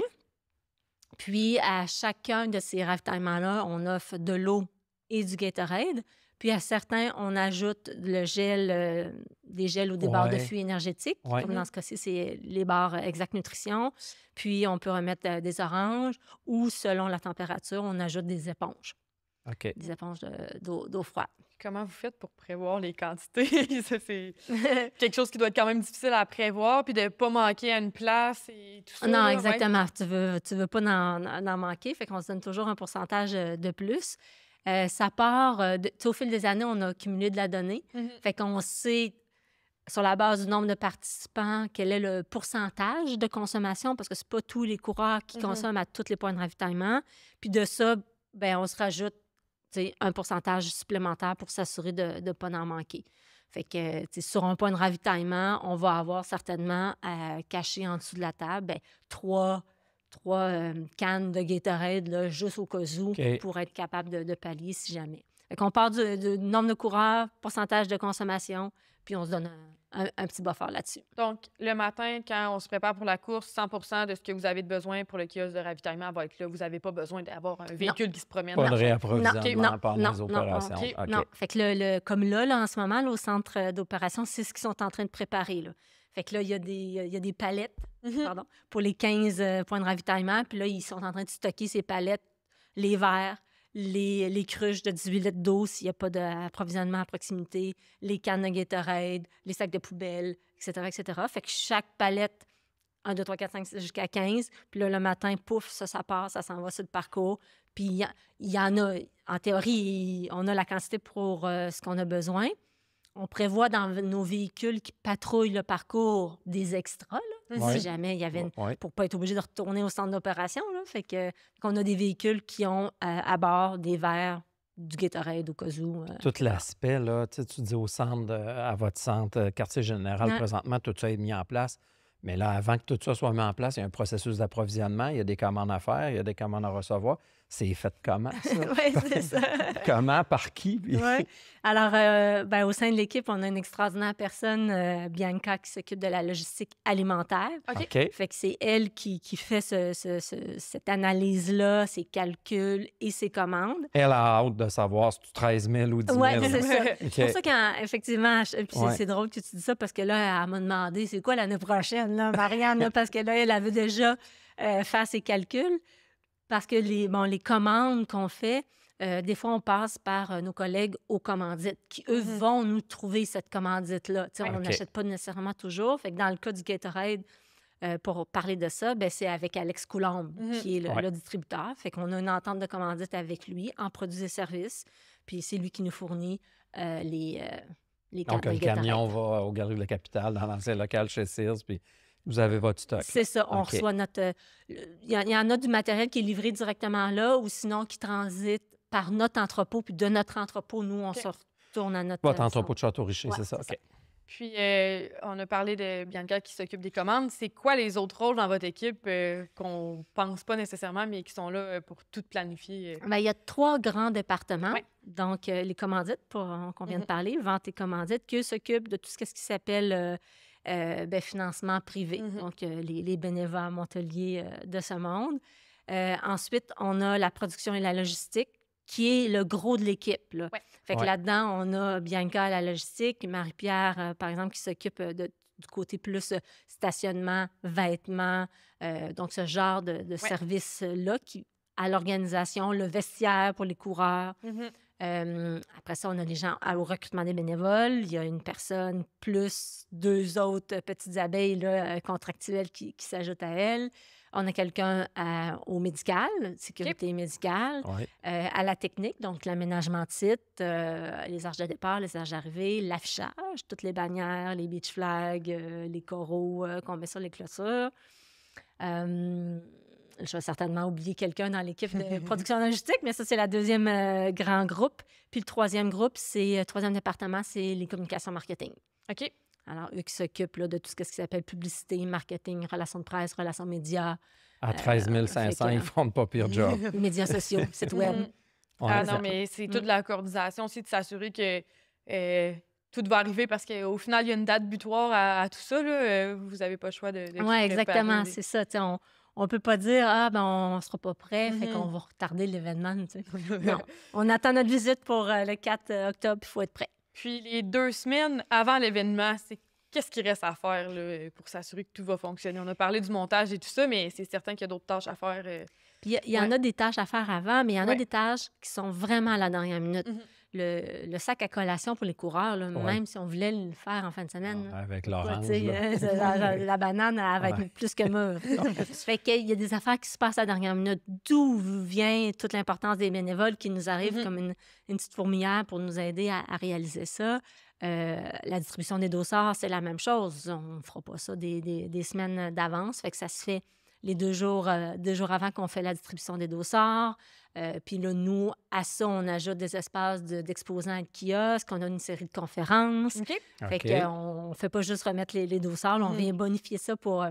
[SPEAKER 3] Puis, à chacun de ces ravitaillements-là, on offre de l'eau et du Gatorade. Puis, à certains, on ajoute le gel, des gels ou des barres de fût énergétiques. Comme dans ce cas-ci, c'est les barres Exact Nutrition. Puis, on peut remettre des oranges ou, selon la température, on ajoute des éponges. Des éponges d'eau froide.
[SPEAKER 1] Comment vous faites pour prévoir les quantités? C'est quelque chose qui doit être quand même difficile à prévoir, puis de ne pas manquer à une place et tout ça.
[SPEAKER 3] Non, exactement. Ouais. Tu veux pas en manquer, fait qu'on se donne toujours un pourcentage de plus. Ça part, au fil des années, on a accumulé de la donnée. Fait qu'on sait, sur la base du nombre de participants, quel est le pourcentage de consommation, parce que c'est pas tous les coureurs qui consomment à tous les points de ravitaillement. Puis de ça, ben, on se rajoute un pourcentage supplémentaire pour s'assurer de ne pas en manquer. Fait que sur un point de ravitaillement, on va avoir certainement caché en dessous de la table trois cannes de Gatorade là, juste au cas où pour être capable de pallier si jamais. Fait qu'on part du nombre de coureurs, pourcentage de consommation, puis on se donne un petit buffer là-dessus.
[SPEAKER 1] Donc, le matin, quand on se prépare pour la course, 100 de ce que vous avez de besoin pour le kiosque de ravitaillement va être là. Vous n'avez pas besoin d'avoir un véhicule qui se promène.
[SPEAKER 2] Pas de réapprovisionnement pendant les opérations.
[SPEAKER 3] Non. Fait que comme là, en ce moment, là, au centre d'opération, c'est ce qu'ils sont en train de préparer. Là. Fait que là, il y a des palettes pour les 15 points de ravitaillement. Puis là, ils sont en train de stocker ces palettes, les verres, les cruches de 18 litres d'eau s'il n'y a pas d'approvisionnement à proximité, les cannes de Gatorade, les sacs de poubelle, etc., etc. Fait que chaque palette, 1, 2, 3, 4, 5, 6, jusqu'à 15. Puis là, le matin, pouf, ça part, ça s'en va sur le parcours. Puis il y en a, en théorie, on a la quantité pour ce qu'on a besoin. On prévoit dans nos véhicules qui patrouillent le parcours des extras, là,
[SPEAKER 2] Ouais.
[SPEAKER 3] si jamais il y avait...
[SPEAKER 2] Ouais.
[SPEAKER 3] Pour ne pas être obligé de retourner au centre d'opération. Là. Fait qu'on a des véhicules qui ont à bord des verres, du Gatorade au cas où.
[SPEAKER 2] Tout l'aspect, là, tu dis au centre, à votre centre, quartier général,
[SPEAKER 3] Ouais.
[SPEAKER 2] présentement, tout ça est mis en place. Mais là, avant que tout ça soit mis en place, il y a un processus d'approvisionnement, il y a des commandes à faire, il y a des commandes à recevoir. C'est fait comment, ça?
[SPEAKER 3] Oui, c'est ça.
[SPEAKER 2] Comment? Par qui? Puis-
[SPEAKER 3] Ouais. Alors, au sein de l'équipe, on a une extraordinaire personne, Bianca, qui s'occupe de la logistique alimentaire.
[SPEAKER 1] OK.
[SPEAKER 2] OK.
[SPEAKER 3] Fait que c'est elle qui fait cette analyse-là, ses calculs et ses commandes.
[SPEAKER 2] Elle a hâte de savoir si tu 13 000 ou 10 000.
[SPEAKER 3] Oui, c'est ça.
[SPEAKER 2] OK.
[SPEAKER 3] C'est pour ça qu'effectivement, puis
[SPEAKER 2] Ouais.
[SPEAKER 3] c'est drôle que tu dis ça parce que là, elle m'a demandé c'est quoi l'année prochaine, là, Marianne, là, parce que là, elle avait déjà fait ses calculs. Parce que les commandes qu'on fait, des fois, on passe par nos collègues aux commandites qui, eux, vont nous trouver cette commandite-là. Tu sais, on
[SPEAKER 2] OK.
[SPEAKER 3] n'achète pas nécessairement toujours. Fait que dans le cas du Gatorade, pour parler de ça, ben, c'est avec Alex Coulombe, qui est
[SPEAKER 2] Ouais.
[SPEAKER 3] le distributeur. Fait qu'on a une entente de commandite avec lui en produits et services. Puis c'est lui qui nous fournit les cannes
[SPEAKER 2] Donc,
[SPEAKER 3] de
[SPEAKER 2] le
[SPEAKER 3] Gatorade.
[SPEAKER 2] camion va au Galerie de la Capitale, dans l'ancien local chez Sears, puis vous avez votre stock.
[SPEAKER 3] C'est ça, on
[SPEAKER 2] OK.
[SPEAKER 3] reçoit notre... Il y en a du matériel qui est livré directement là ou sinon qui transite par notre entrepôt. Puis de notre entrepôt, nous, on
[SPEAKER 1] OK.
[SPEAKER 3] se retourne à notre...
[SPEAKER 2] Votre entrepôt de Château-Richer,
[SPEAKER 3] Ouais,
[SPEAKER 2] c'est ça?
[SPEAKER 3] c'est
[SPEAKER 2] OK.
[SPEAKER 1] Puis, on a parlé de Bianca qui s'occupe des commandes. C'est quoi les autres rôles dans votre équipe qu'on pense pas nécessairement, mais qui sont là pour tout planifier?
[SPEAKER 3] Bien, il y a 3 grands départements.
[SPEAKER 1] Ouais.
[SPEAKER 3] Donc, les commandites, qu'on vient de parler, vente et commandites, qui s'occupent de tout ce qui s'appelle financement privé. Donc, les bénévoles Montelier de ce monde. Ensuite, on a la production et la logistique, qui est le gros de l'équipe. Là.
[SPEAKER 1] Ouais.
[SPEAKER 3] Fait que
[SPEAKER 2] Ouais.
[SPEAKER 3] là-dedans, on a Bianca à la logistique, Marie-Pierre, par exemple, qui s'occupe du côté plus stationnement, vêtements, donc ce genre de service-là qui à l'organisation, le vestiaire pour les coureurs. Après ça, on a les gens au recrutement des bénévoles. Il y a une personne plus 2 autres petites abeilles là, contractuelles qui s'ajoutent à elle. On a quelqu'un au médical, sécurité médicale,
[SPEAKER 2] Ouais.
[SPEAKER 3] à la technique, donc l'aménagement de site, les arches de départ, les arches d'arrivée, l'affichage, toutes les bannières, les beach flags, les coraux qu'on met sur les clôtures. Je vais certainement oublier quelqu'un dans l'équipe de production logistique, mais ça, c'est la deuxième grand groupe. Puis le troisième groupe, troisième département, c'est les communications marketing.
[SPEAKER 1] OK.
[SPEAKER 3] Alors, eux qui s'occupent là, de tout ce qui s'appelle publicité, marketing, relations de presse, relations médias,
[SPEAKER 2] À 13 500, ils font pas pire job.
[SPEAKER 3] médias sociaux, site web.
[SPEAKER 2] Ouais,
[SPEAKER 1] Ah
[SPEAKER 2] ça-
[SPEAKER 1] non, mais c'est toute la coordination aussi de s'assurer que tout va arriver parce qu'au final, il y a une date butoir à tout ça. Là. Vous n'avez pas le choix de tout
[SPEAKER 3] Oui, exactement,
[SPEAKER 1] préparer.
[SPEAKER 3] c'est ça. Tu sais, on peut pas dire, on ne sera pas prêt, fait qu'on va retarder l'événement. Tu sais. Non, on attend notre visite pour le 4 octobre, il faut être prêt.
[SPEAKER 1] Puis les 2 semaines avant l'événement, qu'est-ce qu'il reste à faire là, pour s'assurer que tout va fonctionner? On a parlé du montage et tout ça, mais c'est certain qu'il y a d'autres tâches à faire.
[SPEAKER 3] Puis il y en a des tâches à faire avant, mais il y en a
[SPEAKER 1] Ouais.
[SPEAKER 3] des tâches qui sont vraiment à la dernière minute.
[SPEAKER 1] Mhm.
[SPEAKER 3] Le sac à collation pour les coureurs, là,
[SPEAKER 2] Ouais.
[SPEAKER 3] même si on voulait le faire en fin de semaine, là,
[SPEAKER 2] Avec
[SPEAKER 3] quoi,
[SPEAKER 2] l'orange.
[SPEAKER 3] tu sais,
[SPEAKER 2] là.
[SPEAKER 3] la banane, elle va
[SPEAKER 2] Ouais.
[SPEAKER 3] être plus que mûre. Fait qu'il y a des affaires qui se passent à la dernière minute. D'où vient toute l'importance des bénévoles qui nous arrivent
[SPEAKER 1] Mhm.
[SPEAKER 3] comme une petite fourmilière pour nous aider à réaliser ça. La distribution des dossards, c'est la même chose. On ne fera pas ça des semaines d'avance. Fait que ça se fait les 2 jours avant qu'on fait la distribution des dossards. Puis là, nous, à ça, on ajoute des espaces d'exposants à kiosque. On a une série de conférences.
[SPEAKER 1] OK.
[SPEAKER 3] Fait
[SPEAKER 2] OK.
[SPEAKER 3] qu'on ne fait pas juste remettre les dossards. Là, on vient bonifier ça pour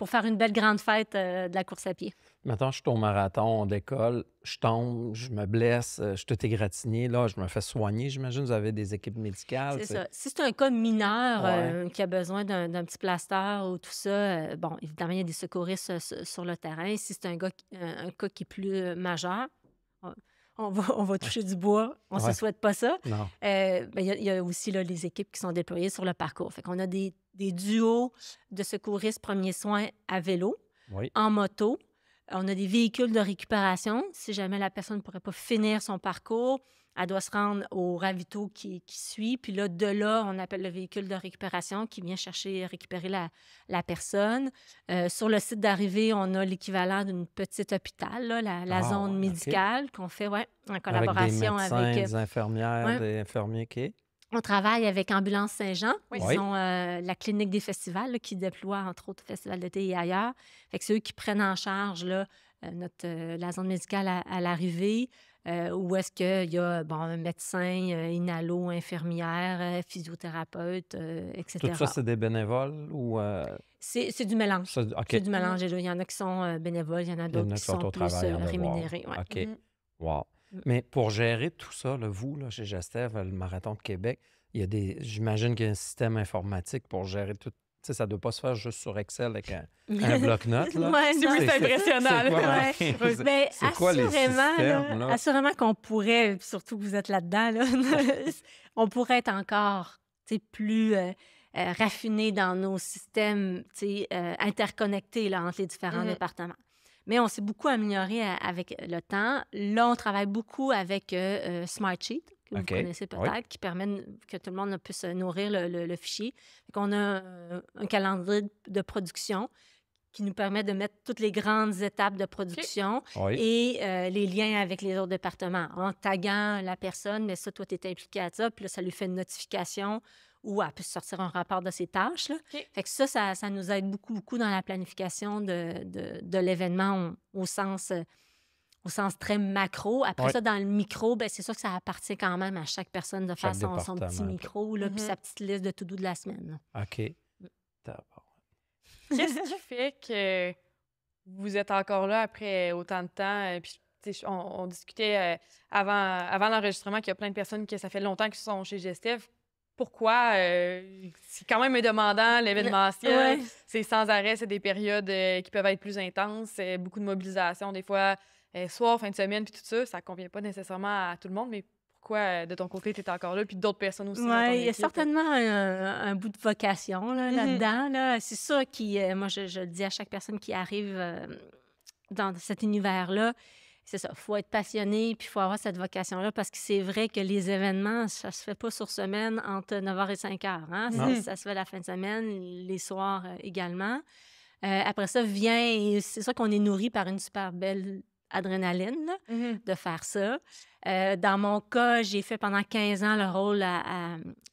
[SPEAKER 3] faire une belle grande fête de la course à pied.
[SPEAKER 2] Mettons, je suis au marathon, on décolle, je tombe, je me blesse, je suis tout égratigné, là, je me fais soigner. J'imagine que vous avez des équipes médicales.
[SPEAKER 3] C'est
[SPEAKER 2] tu sais.
[SPEAKER 3] ça. Si c'est un cas mineur
[SPEAKER 2] Ouais.
[SPEAKER 3] qui a besoin d'un petit plaster ou tout ça, bon, évidemment, il y a des secouristes sur le terrain. Si c'est un cas qui est plus majeur, on va toucher du bois. On ne
[SPEAKER 2] Ouais.
[SPEAKER 3] se souhaite pas ça.
[SPEAKER 2] Non.
[SPEAKER 3] Ben, il y a aussi là, les équipes qui sont déployées sur le parcours. Fait qu'on a des duos de secouristes premiers soins à vélo,
[SPEAKER 2] Oui.
[SPEAKER 3] en moto, On a des véhicules de récupération. Si jamais la personne ne pourrait pas finir son parcours, elle doit se rendre au ravito qui suit. Puis là, de là, on appelle le véhicule de récupération qui vient récupérer la personne. Sur le site d'arrivée, on a l'équivalent d'une petite hôpital, là, la zone médicale qu'on fait en collaboration
[SPEAKER 2] avec des médecins, des infirmières, des infirmiers.
[SPEAKER 3] On travaille avec Ambulance Saint-Jean, qui
[SPEAKER 2] Oui.
[SPEAKER 3] sont la clinique des festivals, là, qui déploie, entre autres, Festival d'été et ailleurs. Fait que c'est eux qui prennent en charge là, la zone médicale à l'arrivée, où est-ce qu'il y a un médecin, inhalo, infirmière, physiothérapeute, etc.
[SPEAKER 2] Tout ça, c'est des bénévoles ou...
[SPEAKER 3] C'est du mélange. C'est du mélange. Il y en a qui sont bénévoles, il y en a d'autres qui sont
[SPEAKER 2] au
[SPEAKER 3] plus
[SPEAKER 2] travail,
[SPEAKER 3] rémunérés. Ouais.
[SPEAKER 2] OK. Wow. Mais pour gérer tout ça, là, vous, là, chez Gestev, le Marathon de Québec, il y a j'imagine qu'il y a un système informatique pour gérer tout. Tu sais, ça ne doit pas se faire juste sur Excel avec un bloc-notes.
[SPEAKER 1] C'est impressionnant.
[SPEAKER 2] C'est quoi les systèmes? Là?
[SPEAKER 3] Assurément qu'on pourrait, surtout que vous êtes là-dedans, là, on pourrait être encore plus raffiné dans nos systèmes interconnectés là, entre les différents départements. Mais on s'est beaucoup amélioré avec le temps. Là, on travaille beaucoup avec Smartsheet, que vous connaissez peut-être, qui permet que tout le monde puisse nourrir le fichier. On a un calendrier de production qui nous permet de mettre toutes les grandes étapes de production et les liens avec les autres départements. En taguant la personne, mais ça, toi, tu es impliqué à ça, puis là, ça lui fait une notification ou elle peut sortir un rapport de ses tâches. Là. Fait que ça nous aide beaucoup, beaucoup dans la planification de l'événement au sens très macro. Après ça, dans le micro, c'est sûr que ça appartient quand même à chaque personne de faire son petit micro, là, puis sa petite liste de to-do de la semaine.
[SPEAKER 2] Là. OK.
[SPEAKER 1] Qu'est-ce qui fait que vous êtes encore là après autant de temps? Puis, on discutait avant l'enregistrement qu'il y a plein de personnes que ça fait longtemps qu'ils sont chez Gestev. Pourquoi? C'est quand même demandant, l'événementiel. C'est sans arrêt, c'est des périodes qui peuvent être plus intenses, beaucoup de mobilisation, des fois, soir, fin de semaine, puis tout ça. Ça ne convient pas nécessairement à tout le monde, mais pourquoi, de ton côté, tu es encore là, puis d'autres personnes aussi?
[SPEAKER 3] Oui, il y a certainement un bout de vocation là-dedans. Là. C'est ça qui, moi, je le dis à chaque personne qui arrive dans cet univers-là. C'est ça, il faut être passionné, puis il faut avoir cette vocation-là, parce que c'est vrai que les événements, ça se fait pas sur semaine entre 9h et 5h. Hein? Ça se fait la fin de semaine, les soirs également. Après ça, c'est ça qu'on est nourri par une super belle adrénaline là, de faire ça. Dans mon cas, j'ai fait pendant 15 ans le rôle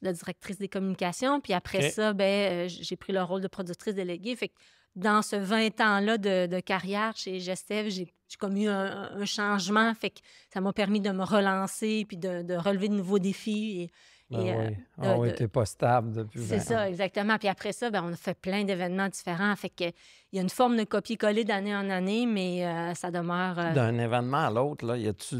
[SPEAKER 3] de directrice des communications, puis après ça, j'ai pris le rôle de productrice déléguée. Fait que dans ce 20 ans-là de carrière chez Gestev, j'ai comme eu un changement. Fait que ça m'a permis de me relancer puis de relever de nouveaux défis.
[SPEAKER 2] Oui, t'es pas stable depuis 20 ans.
[SPEAKER 3] C'est ça, exactement. Puis après ça, on a fait plein d'événements différents. Fait que il y a une forme de copier-coller d'année en année, mais ça demeure...
[SPEAKER 2] D'un événement à l'autre, là, y a-tu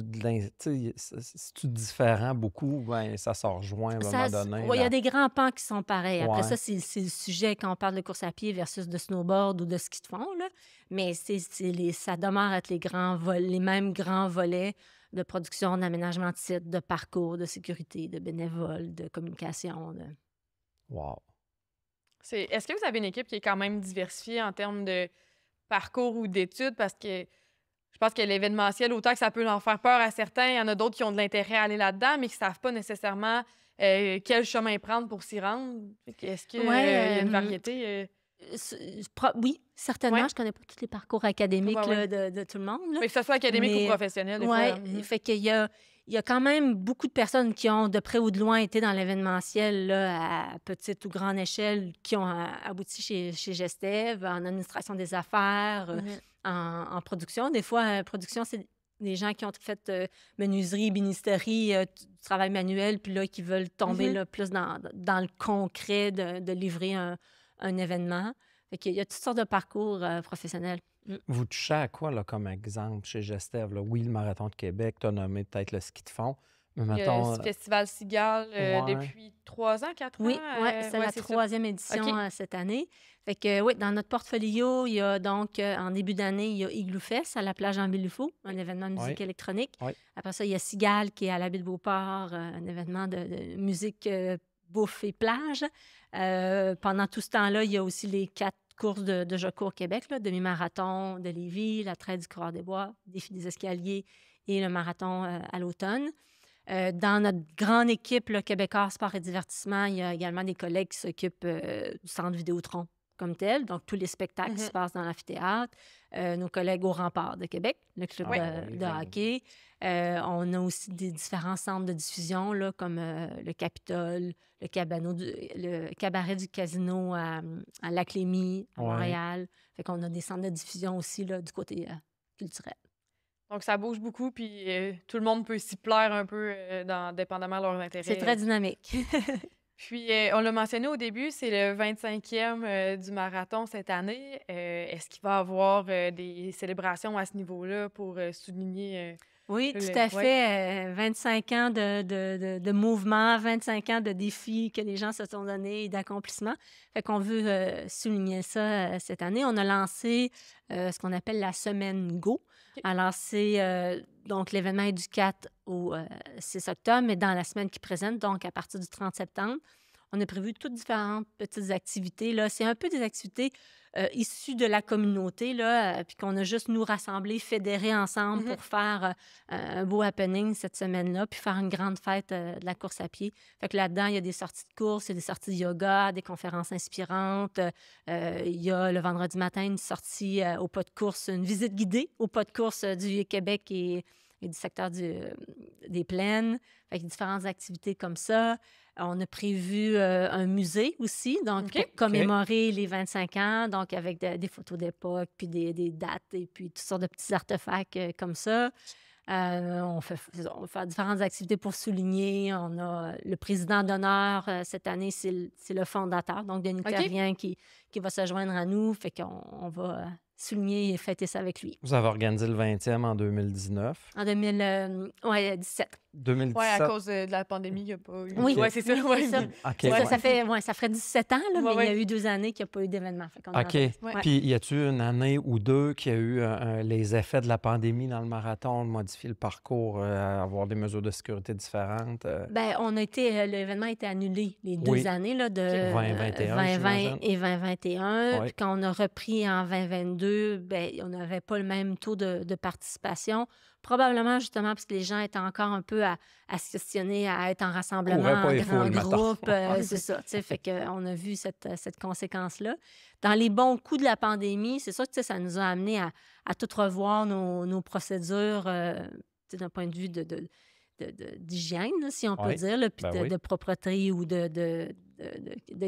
[SPEAKER 2] c'est-tu différent beaucoup? Ça se rejoint à un moment donné.
[SPEAKER 3] Oui, il y a des grands pans qui sont pareils. Après ça, c'est le sujet quand on parle de course à pied versus de snowboard ou de ski de fond. Là. Mais ça demeure être les mêmes grands volets de production, d'aménagement de sites, de parcours, de sécurité, de bénévoles, de communication.
[SPEAKER 2] Wow!
[SPEAKER 1] Est-ce que vous avez une équipe qui est quand même diversifiée en termes de parcours ou d'études? Parce que je pense que l'événementiel, autant que ça peut en faire peur à certains, il y en a d'autres qui ont de l'intérêt à aller là-dedans, mais qui ne savent pas nécessairement quel chemin prendre pour s'y rendre. Est-ce qu'il y a une variété?
[SPEAKER 3] Oui, certainement. Je ne connais pas tous les parcours académiques de tout le monde. Là.
[SPEAKER 1] Mais que ce soit académique ou professionnel, des fois.
[SPEAKER 3] Fait qu'il y a quand même beaucoup de personnes qui ont, de près ou de loin, été dans l'événementiel là, à petite ou grande échelle, qui ont abouti chez Gestev, en administration des affaires, en production. Des fois, production, c'est des gens qui ont fait menuiserie, bénisterie, du travail manuel, puis là, qui veulent tomber là, plus dans le concret de livrer un événement. Fait qu'il y a toutes sortes de parcours professionnels.
[SPEAKER 2] Vous touchez à quoi, là, comme exemple, chez Gestev? Là? Oui, le Marathon de Québec, tu as nommé peut-être le ski de fond. Mais mettons,
[SPEAKER 1] le Festival Cigale depuis 3 ans, 4 ans?
[SPEAKER 3] Oui, c'est la 3e édition cette année. Fait que, dans notre portfolio, il y a donc, en début d'année, il y a Igloo Fest à la plage en Villefou, un événement de musique électronique. Après ça, il y a Cigale qui est à la baie de Beauport, un événement de musique bouffe et plage. Pendant tout ce temps-là, il y a aussi les 4 courses de Je cours Québec, là, demi-marathon de Lévis, la traite du Coureur des Bois, défi des escaliers et le marathon à l'automne. Dans notre grande équipe, là, Québécois Sport et Divertissement, il y a également des collègues qui s'occupent du centre Vidéotron comme tel, donc tous les spectacles qui se passent dans l'amphithéâtre. Nos collègues au Rempart de Québec, le club de hockey. On a aussi des différents centres de diffusion, là, comme le Capitole, le cabaret du Casino à Lac-Lémy, à Montréal. Fait qu'on a des centres de diffusion aussi là, du côté culturel.
[SPEAKER 1] Donc, ça bouge beaucoup, puis tout le monde peut s'y plaire un peu, dépendamment de leurs intérêts.
[SPEAKER 3] C'est très dynamique.
[SPEAKER 1] Puis, on l'a mentionné au début, c'est le 25e du marathon cette année. Est-ce qu'il va y avoir des célébrations à ce niveau-là pour souligner...
[SPEAKER 3] Oui, tout à fait. 25 ans de mouvement, 25 ans de défis que les gens se sont donnés et d'accomplissements. Fait qu'on veut souligner ça cette année. On a lancé ce qu'on appelle la semaine Go. Alors, c'est donc l'événement est du 4 au 6 octobre, mais dans la semaine qui présente, donc à partir du 30 septembre, on a prévu toutes différentes petites activités. Là, c'est un peu des activités issues de la communauté, là, puis qu'on a juste nous rassemblés, fédérés ensemble pour faire un beau happening cette semaine-là, puis faire une grande fête de la course à pied. Fait que là-dedans, il y a des sorties de course, il y a des sorties de yoga, des conférences inspirantes. Il y a le vendredi matin une sortie au pas de course, une visite guidée au pas de course du Québec et du secteur des plaines. Fait qu'il y a différentes activités comme ça. On a prévu un musée aussi, donc pour commémorer les 25 ans, donc avec des photos d'époque, puis des dates, et puis toutes sortes de petits artefacts comme ça. On fait différentes activités pour souligner. On a le président d'honneur cette année, c'est le fondateur, donc Denis Terrien qui va se joindre à nous. Fait qu'on va souligner et fêter ça avec lui.
[SPEAKER 2] Vous avez organisé le 20e en 2019.
[SPEAKER 3] En 2017.
[SPEAKER 2] 2017.
[SPEAKER 1] Oui, à cause de la pandémie, il n'y a pas eu...
[SPEAKER 3] Oui,
[SPEAKER 1] c'est ça.
[SPEAKER 3] Oui, c'est ça.
[SPEAKER 2] Okay.
[SPEAKER 3] Ça ferait 17 ans, là, mais il y a eu 2 années qu'il n'y a pas eu d'événement.
[SPEAKER 2] OK. Puis, y a-t-il une année ou deux qu'il y a eu les effets de la pandémie dans le marathon, modifier le parcours, avoir des mesures de sécurité différentes?
[SPEAKER 3] Bien, l'événement a été annulé les 2 années là, de 2020 et 2021. Puis quand on a repris en 2022, bien, on n'avait pas le même taux de participation. Probablement, justement, parce que les gens étaient encore un peu à se questionner, à être en rassemblement, en grand groupe. C'est ça. Fait qu'on a vu cette conséquence-là. Dans les bons coups de la pandémie, c'est sûr que ça nous a amené à tout revoir nos procédures d'un point de vue d'hygiène, si on peut dire, là, puis de propreté ou de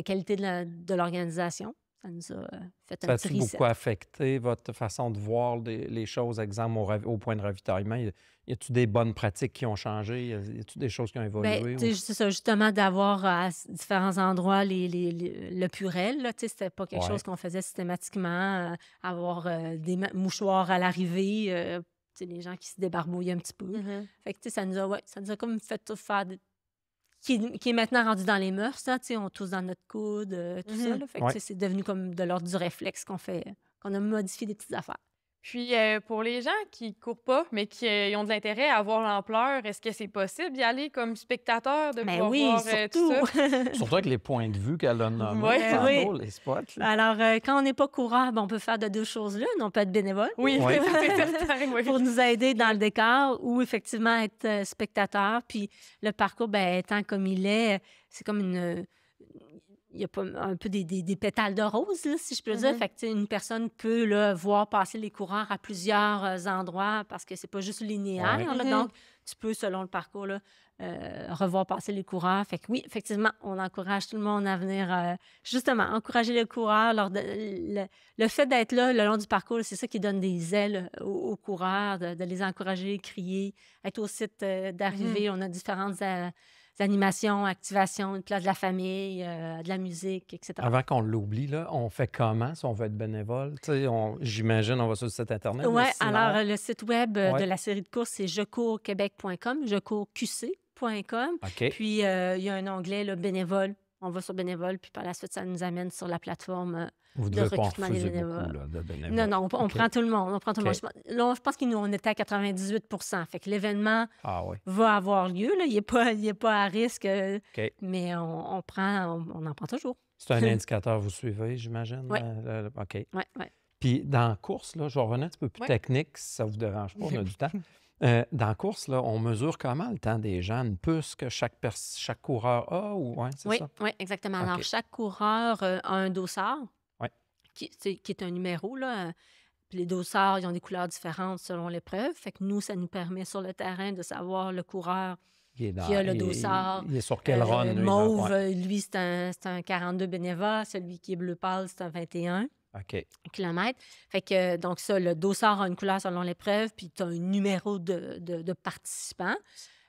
[SPEAKER 3] qualité de l'organisation. Ça nous a fait un petit reset.
[SPEAKER 2] Ça a beaucoup affecté votre façon de voir les choses, exemple, au point de ravitaillement? Y a-t-il des bonnes pratiques qui ont changé? Y a-t-il des choses qui ont évolué?
[SPEAKER 3] Bien, c'est ça, justement, d'avoir à différents endroits le purel. C'était pas quelque chose qu'on faisait systématiquement. Avoir des mouchoirs à l'arrivée, les gens qui se débarbouillent un petit peu. Fait que, ça nous a comme fait tout faire... Qui est maintenant rendu dans les mœurs, ça, on tousse dans notre coude, tout ça. Là. Fait que c'est devenu comme de l'ordre du réflexe qu'on a modifié des petites affaires.
[SPEAKER 1] Puis, pour les gens qui courent pas, mais qui ont de l'intérêt à voir l'ampleur, est-ce que c'est possible d'y aller comme spectateur, de pouvoir voir tout ça?
[SPEAKER 2] Surtout avec les points de vue qu'elle a nommés, les spots. Là.
[SPEAKER 3] Alors, quand on n'est pas coureur, on peut faire de 2 choses là. On peut être bénévole
[SPEAKER 1] c'est certain,
[SPEAKER 3] pour nous aider dans le décor ou effectivement être spectateur. Puis le parcours, étant comme il est, c'est comme il y a pas un peu des pétales de rose, là, si je peux dire. Fait que, une personne peut là, voir passer les coureurs à plusieurs endroits parce que c'est pas juste linéaire. Là, donc, tu peux, selon le parcours, là, revoir passer les coureurs. Fait que oui, effectivement, on encourage tout le monde à venir, justement, encourager les coureurs. Le fait d'être là le long du parcours, c'est ça qui donne des ailes aux coureurs, de les encourager, crier, être au site d'arrivée. On a différentes... animations, activations, une place de la famille, de la musique, etc.
[SPEAKER 2] Avant qu'on l'oublie, là, on fait comment si on veut être bénévole? J'imagine, on va sur le site Internet.
[SPEAKER 3] Oui, alors le site web de la série de courses, c'est jecourquebec.com, jecourqc.com. Puis, il y a un onglet là, bénévole. On va sur bénévole, puis par la suite, ça nous amène sur la plateforme de recrutement des bénévoles. Non, on prend tout le monde. On prend tout le monde. Là, je pense qu'on était à 98 %. Fait que l'événement va avoir lieu. Là. Il n'est pas à risque, mais on en prend toujours.
[SPEAKER 2] C'est un indicateur, vous suivez, j'imagine?
[SPEAKER 3] Oui.
[SPEAKER 2] OK.
[SPEAKER 3] Oui, oui.
[SPEAKER 2] Puis dans la course, là, je vais revenir un petit peu plus technique, si ça ne vous dérange pas, on a du temps. Dans la course, là, on mesure comment le temps des gens? Une puce que chaque coureur a? Ou... Ouais, c'est
[SPEAKER 3] Oui,
[SPEAKER 2] ça?
[SPEAKER 3] oui, exactement.
[SPEAKER 2] OK.
[SPEAKER 3] Alors, chaque coureur a un dossard
[SPEAKER 2] Ouais.
[SPEAKER 3] qui est un numéro, là. Puis les dossards, ils ont des couleurs différentes selon l'épreuve. Fait que nous, ça nous permet sur le terrain de savoir le coureur qui a le dossard.
[SPEAKER 2] Il est sur quel run? Lui,
[SPEAKER 3] mauve,
[SPEAKER 2] ouais.
[SPEAKER 3] lui, c'est un 42 Beneva. Celui qui est bleu pâle, c'est un 21
[SPEAKER 2] OK.
[SPEAKER 3] km. Fait que, donc ça, le dossard a une couleur selon l'épreuve, puis tu as un numéro de participant.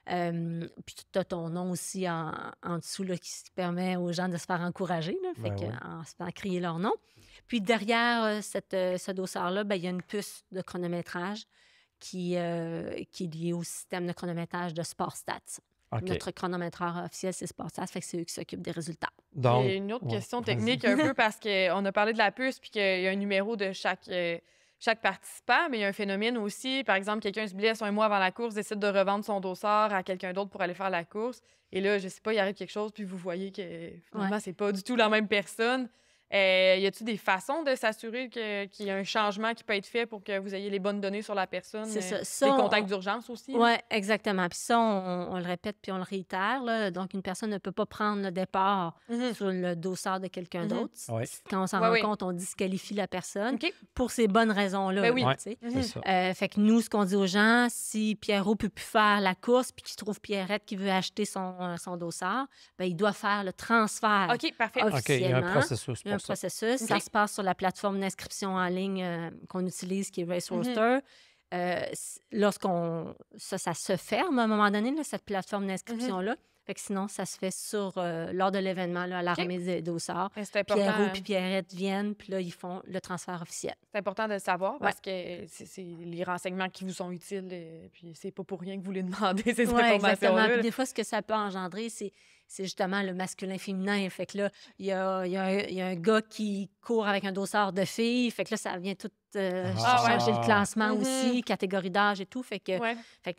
[SPEAKER 3] Puis tu as ton nom aussi en dessous là, qui permet aux gens de se faire encourager, là, fait que, en se faisant crier leur nom. Puis derrière ce dossard-là, il y a une puce de chronométrage qui est liée au système de chronométrage de SportStats.
[SPEAKER 2] OK.
[SPEAKER 3] Notre chronométreur officiel, c'est SportStats, fait que c'est eux qui s'occupent des résultats.
[SPEAKER 2] Donc,
[SPEAKER 1] Il y a une autre question technique un peu parce qu'on a parlé de la puce puis qu'il y a un numéro de chaque participant, mais il y a un phénomène aussi. Par exemple, quelqu'un se blesse un mois avant la course, décide de revendre son dossard à quelqu'un d'autre pour aller faire la course. Et là, je sais pas, il arrive quelque chose, puis vous voyez que finalement, c'est pas du tout la même personne. Y a-t-il des façons de s'assurer qu'il y a un changement qui peut être fait pour que vous ayez les bonnes données sur la personne?
[SPEAKER 3] C'est ça.
[SPEAKER 1] Des contacts d'urgence aussi?
[SPEAKER 3] Oui, exactement. Puis ça, on le répète puis on le réitère. Là. Donc, une personne ne peut pas prendre le départ sur le dossard de quelqu'un d'autre.
[SPEAKER 2] Oui.
[SPEAKER 3] Quand on s'en rend compte, on disqualifie la personne
[SPEAKER 1] OK.
[SPEAKER 3] pour ces bonnes raisons-là.
[SPEAKER 1] Ben oui.
[SPEAKER 3] Là, tu sais.
[SPEAKER 2] C'est ça.
[SPEAKER 3] Fait que nous, ce qu'on dit aux gens, si Pierrot peut plus faire la course puis qu'il trouve Pierrette qui veut acheter son dossard, il doit faire le transfert.
[SPEAKER 1] OK, parfait.
[SPEAKER 2] OK, il y a un processus
[SPEAKER 3] Il y a un
[SPEAKER 2] pour ça.
[SPEAKER 3] processus. Ça se passe sur la plateforme d'inscription en ligne qu'on utilise, qui est Race Roster. Lorsqu'on... Ça se ferme à un moment donné, là, cette plateforme d'inscription-là. Fait que sinon, ça se fait lors de l'événement, là, à la remise des dossards.
[SPEAKER 1] C'est important.
[SPEAKER 3] Pierrot puis Pierrette viennent, puis là, ils font le transfert officiel.
[SPEAKER 1] C'est important de le savoir parce que c'est les renseignements qui vous sont utiles. Puis c'est pas pour rien que vous les demandez, ces informations-là.
[SPEAKER 3] Exactement. Puis des fois, ce que ça peut engendrer, c'est justement le masculin-féminin. Fait que là, il y a un gars qui court avec un dossard de filles. Fait que là, ça vient tout changer le classement aussi, catégorie d'âge et tout. Fait que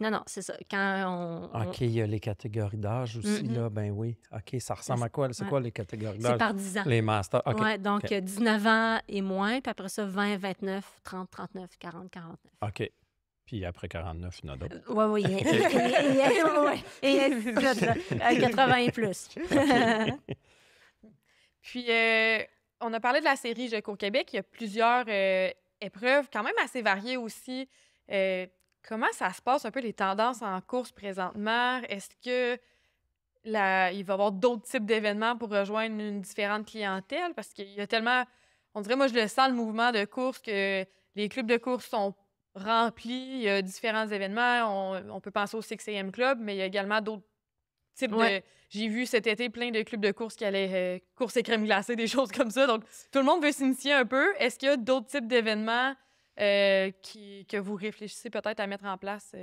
[SPEAKER 3] non, c'est ça. Quand
[SPEAKER 2] OK, il y a les catégories d'âge aussi, là. Ben oui. OK, ça ressemble à quoi? C'est quoi les catégories d'âge?
[SPEAKER 3] C'est par 10 ans.
[SPEAKER 2] Les masters. OK.
[SPEAKER 3] Oui, donc 19 ans et moins, puis après ça, 20, 29, 30, 39, 40, 49.
[SPEAKER 2] OK. Puis après 49, il y en a d'autres.
[SPEAKER 3] Oui. Et 80 et plus.
[SPEAKER 1] Puis, on a parlé de la série Je cours Québec. Il y a plusieurs épreuves, quand même assez variées aussi. Comment ça se passe un peu les tendances en course présentement? Est-ce que il va y avoir d'autres types d'événements pour rejoindre une différente clientèle? Parce qu'il y a tellement... On dirait, moi, je le sens, le mouvement de course, que les clubs de course sont remplis. Il y a différents événements. On peut penser au 6am Club, mais il y a également d'autres types de... J'ai vu cet été plein de clubs de course qui allaient course et crème glacée, des choses comme ça. Donc, tout le monde veut s'initier un peu. Est-ce qu'il y a d'autres types d'événements que vous réfléchissez peut-être à mettre en place?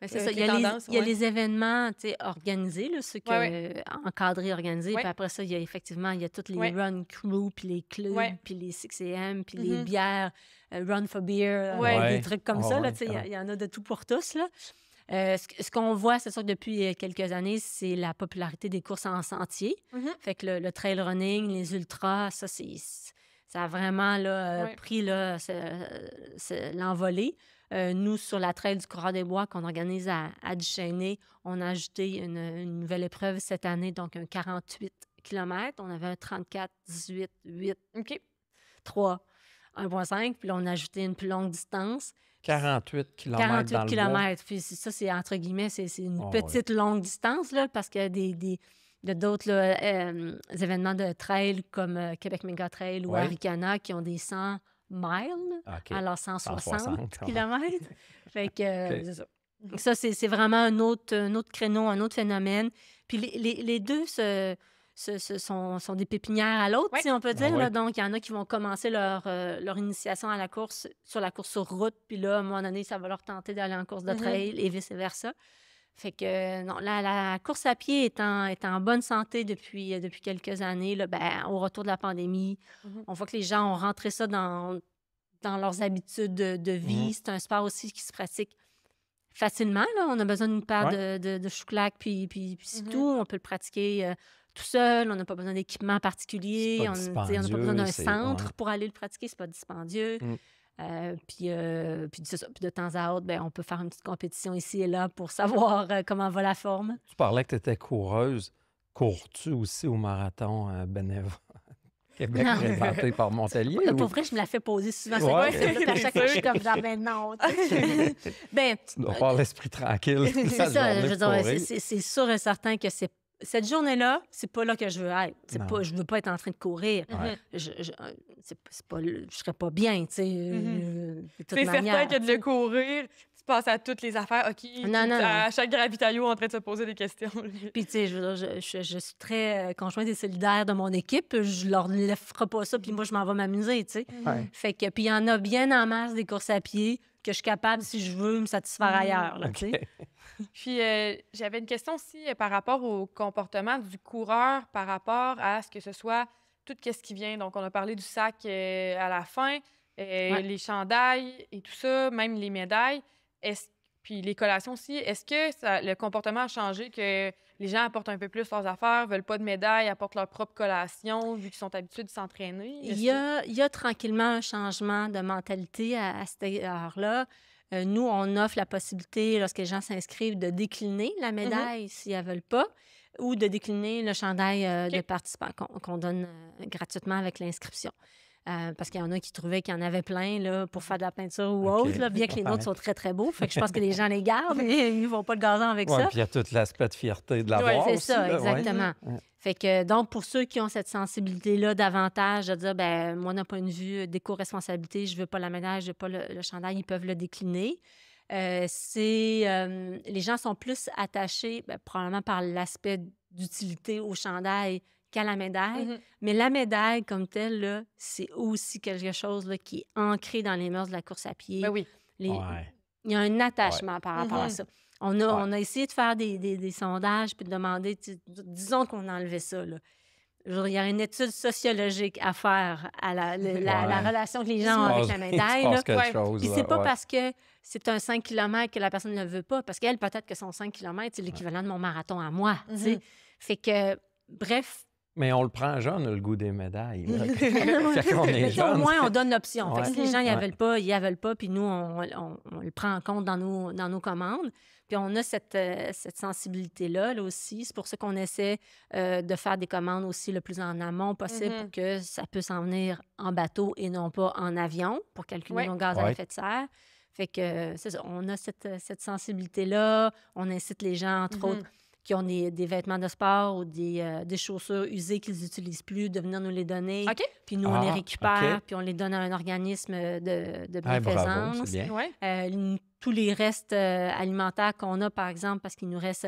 [SPEAKER 3] C'est ça. Il y a les événements organisés, là, ceux encadrés, organisés. Puis après ça, il y a toutes les run crew, puis les clubs, puis les 6am, puis les bières, run for beer, des trucs comme ça. Il y en a de tout pour tous. Là. Ce qu'on voit, c'est sûr que depuis quelques années, c'est la popularité des courses en sentier. Fait que le trail running, les ultras, ça a vraiment pris l'envolée. Nous, sur la trail du Coureur des Bois qu'on organise à Duchesnay, on a ajouté une nouvelle épreuve cette année, donc un 48 km. On avait un 34, 18, 8, 3, 1,5. Puis là, on a ajouté une plus longue distance.
[SPEAKER 2] 48 km
[SPEAKER 3] 48
[SPEAKER 2] dans le
[SPEAKER 3] km. Puis ça, c'est entre guillemets, c'est une petite longue distance, là, parce qu'il y a d'autres événements de trail comme Québec Méga Trail ou Arikana qui ont des 100 miles, alors 160 km. Fait que c'est ça. Ça, c'est vraiment un autre créneau, un autre phénomène. Puis les deux sont des pépinières à l'autre, si on peut dire. Là. Donc, il y en a qui vont commencer leur initiation à la course sur route. Puis là, à un moment donné, ça va leur tenter d'aller en course de trail et vice-versa. Fait que, non, la course à pied est en bonne santé depuis quelques années. Là, au retour de la pandémie, on voit que les gens ont rentré ça dans leurs habitudes de vie. C'est un sport aussi qui se pratique facilement. Là. On a besoin d'une paire de chouclaques, puis c'est tout. On peut le pratiquer tout seul, on n'a pas besoin d'équipement
[SPEAKER 2] C'est
[SPEAKER 3] particulier,
[SPEAKER 2] pas
[SPEAKER 3] on n'a pas besoin d'un
[SPEAKER 2] dispendieux,
[SPEAKER 3] centre pour aller le pratiquer, c'est pas dispendieux.
[SPEAKER 2] Mm.
[SPEAKER 3] Puis c'est ça. Puis de temps à autre, ben, on peut faire une petite compétition ici et là pour savoir comment va la forme.
[SPEAKER 2] Tu parlais que tu étais coureuse. Cours-tu aussi au marathon bénévole Québec
[SPEAKER 3] Non.
[SPEAKER 2] présenté par Montalier?
[SPEAKER 3] Là,
[SPEAKER 2] ou-
[SPEAKER 3] pour vrai, je me la fais poser souvent.
[SPEAKER 2] Ouais.
[SPEAKER 3] Cette question-là, puis à chaque fois, je suis comme genre, ben non. tu sais. Ben,
[SPEAKER 2] Tu dois avoir l'esprit tranquille.
[SPEAKER 3] c'est
[SPEAKER 2] la
[SPEAKER 3] ça.
[SPEAKER 2] journée
[SPEAKER 3] Je veux
[SPEAKER 2] de
[SPEAKER 3] dire,
[SPEAKER 2] courir.
[SPEAKER 3] c'est sûr et certain que cette journée-là, c'est pas là que je veux être.
[SPEAKER 2] Non.
[SPEAKER 3] Je veux pas être en train de courir.
[SPEAKER 2] Ouais.
[SPEAKER 3] Je serais pas bien, tu sais. De toute
[SPEAKER 1] C'est certain
[SPEAKER 3] manière.
[SPEAKER 1] que de le courir, tu passes à toutes les affaires. OK,
[SPEAKER 3] Non, non,
[SPEAKER 1] à chaque gravitaillot en train de se poser des questions.
[SPEAKER 3] Puis, tu sais, je veux dire, je suis très conjointe et solidaire de mon équipe. Je leur laisserai pas ça, puis moi, je m'en vais m'amuser, tu sais.
[SPEAKER 2] Ouais.
[SPEAKER 3] Fait que, puis il y en a bien en masse des courses à pied que je suis capable, si je veux, me satisfaire ailleurs, là, tu sais.
[SPEAKER 2] OK.
[SPEAKER 1] Puis, j'avais une question aussi par rapport au comportement du coureur, par rapport à ce que ce soit tout ce qui vient. Donc, on a parlé du sac à la fin, les chandails et tout ça, même les médailles. Puis les collations aussi. Est-ce que le comportement a changé, que les gens apportent un peu plus leurs affaires, veulent pas de médailles, apportent leur propre collation, vu qu'ils sont habitués de s'entraîner?
[SPEAKER 3] Il y a tranquillement un changement de mentalité à cette heure-là. Nous, on offre la possibilité, lorsque les gens s'inscrivent, de décliner la médaille s'ils ne veulent pas, ou de décliner le chandail de participant qu'on donne gratuitement avec l'inscription. Parce qu'il y en a qui trouvaient qu'il y en avait plein là, pour faire de la peinture ou
[SPEAKER 2] OK.
[SPEAKER 3] autre, là, bien que les nôtres
[SPEAKER 2] Ouais.
[SPEAKER 3] sont très, très beaux. Fait que je pense que les gens les gardent et ils ne vont pas le gazon avec
[SPEAKER 2] Ouais,
[SPEAKER 3] ça.
[SPEAKER 2] puis il y a tout l'aspect de fierté de l'avoir
[SPEAKER 3] C'est
[SPEAKER 2] aussi,
[SPEAKER 3] ça,
[SPEAKER 2] là, ouais.
[SPEAKER 3] exactement.
[SPEAKER 2] Ouais.
[SPEAKER 3] Fait que, donc, pour ceux qui ont cette sensibilité-là davantage, de dire, ben moi, d'un point de vue d'éco-responsabilité, je veux pas la médaille, je veux pas le chandail, ils peuvent le décliner. Les gens sont plus attachés, probablement par l'aspect d'utilité au chandail qu'à la médaille. Mais la médaille, comme telle, là, c'est aussi quelque chose là, qui est ancré dans les mœurs de la course à pied.
[SPEAKER 1] Ben oui.
[SPEAKER 2] Ouais.
[SPEAKER 3] Il y a un attachement par rapport à ça. On a essayé de faire des sondages puis de demander, disons qu'on enlevait ça, là. Il y a une étude sociologique à faire à la relation que les gens ont avec la médaille.
[SPEAKER 2] Il
[SPEAKER 3] Là.
[SPEAKER 2] se passe quelque chose,
[SPEAKER 3] Puis
[SPEAKER 2] là,
[SPEAKER 3] c'est pas
[SPEAKER 2] ouais.
[SPEAKER 3] parce que c'est un 5 km que la personne ne veut pas, parce qu'elle, peut-être que son 5 km, c'est l'équivalent de mon marathon à moi. Tu sais. Fait que, bref.
[SPEAKER 2] Mais on le prend jeune, le goût des médailles. Là.
[SPEAKER 3] Mais
[SPEAKER 2] Quand on est
[SPEAKER 3] tu sais, au
[SPEAKER 2] jeune.
[SPEAKER 3] moins, on donne l'option. Fait que
[SPEAKER 2] Ouais.
[SPEAKER 3] si les gens n'y
[SPEAKER 2] Ouais.
[SPEAKER 3] veulent pas, ils ne veulent pas, puis nous, on le prend en compte dans nos commandes. Puis on a cette sensibilité-là là aussi. C'est pour ça qu'on essaie de faire des commandes aussi le plus en amont possible pour que ça puisse en venir en bateau et non pas en avion pour calculer nos gaz à effet de serre. Fait que c'est ça, on a cette sensibilité-là. On incite les gens, entre autres, qui ont des vêtements de sport ou des chaussures usées qu'ils n'utilisent plus, de venir nous les donner.
[SPEAKER 1] OK.
[SPEAKER 3] Puis nous, on les récupère,
[SPEAKER 2] OK.
[SPEAKER 3] puis on les donne à un organisme de
[SPEAKER 2] Ah, bravo,
[SPEAKER 3] bienfaisance.
[SPEAKER 2] c'est bien.
[SPEAKER 1] Ouais.
[SPEAKER 3] Tous les restes alimentaires qu'on a, par exemple, parce qu'il nous reste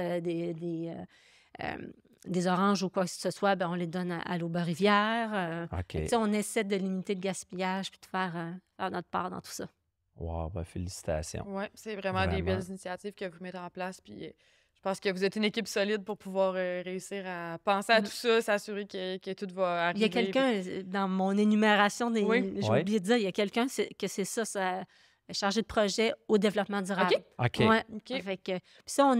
[SPEAKER 3] des oranges ou quoi que ce soit, ben on les donne à l'Aube-Rivière.
[SPEAKER 2] OK.
[SPEAKER 3] Tu sais, on essaie de limiter le gaspillage puis de faire notre part dans tout ça.
[SPEAKER 2] Wow, ben, félicitations.
[SPEAKER 1] Oui, c'est vraiment des belles initiatives que vous mettez en place. Puis je pense que vous êtes une équipe solide pour pouvoir réussir à penser à tout ça, s'assurer que tout va arriver.
[SPEAKER 3] Il y a quelqu'un, dans mon énumération, j'ai oublié de dire, il y a quelqu'un que c'est ça, chargé de projet au développement durable.
[SPEAKER 2] OK.
[SPEAKER 3] Ouais.
[SPEAKER 1] OK.
[SPEAKER 3] Fait que, puis ça,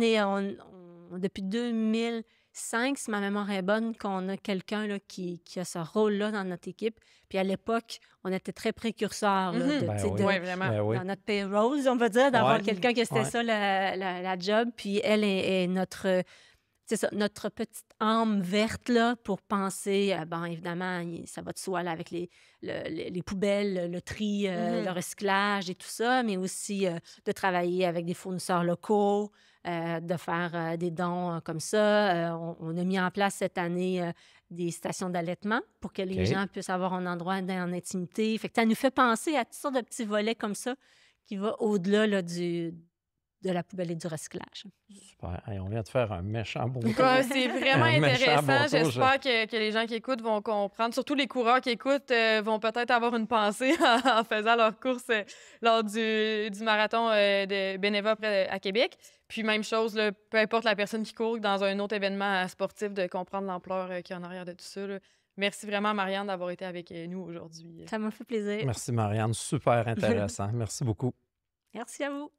[SPEAKER 3] depuis 2005, si ma mémoire est bonne, qu'on a quelqu'un là, qui a ce rôle-là dans notre équipe. Puis à l'époque, on était très précurseurs là,
[SPEAKER 2] Ben oui.
[SPEAKER 1] Oui, vraiment.
[SPEAKER 2] Ben oui.
[SPEAKER 3] dans notre payroll, on va dire, d'avoir
[SPEAKER 2] Ouais.
[SPEAKER 3] quelqu'un que c'était
[SPEAKER 2] Ouais.
[SPEAKER 3] ça la job. Puis elle est notre... C'est ça, notre petite âme verte là, pour penser, bon, évidemment, ça va de soi là, avec les poubelles, le tri, le recyclage et tout ça, mais aussi de travailler avec des fournisseurs locaux, de faire des dons comme ça. On a mis en place cette année des stations d'allaitement pour que les gens puissent avoir un endroit en intimité. Fait que ça nous fait penser à toutes sortes de petits volets comme ça qui vont au-delà là, de la poubelle et du recyclage.
[SPEAKER 2] Super. Hey, on vient de faire un méchant beau tour.
[SPEAKER 1] Ouais, c'est vraiment
[SPEAKER 2] Un méchant
[SPEAKER 1] intéressant.
[SPEAKER 2] bon tour,
[SPEAKER 1] J'espère que les gens qui écoutent vont comprendre. Surtout les coureurs qui écoutent vont peut-être avoir une pensée en faisant leur course lors du marathon de Beneva à Québec. Puis même chose, là, peu importe la personne qui court dans un autre événement sportif, de comprendre l'ampleur qu'il y a en arrière de tout ça. Là. Merci vraiment, Marianne, d'avoir été avec nous aujourd'hui.
[SPEAKER 3] Ça m'a fait plaisir.
[SPEAKER 2] Merci, Marianne. Super intéressant. Merci beaucoup.
[SPEAKER 3] Merci à vous.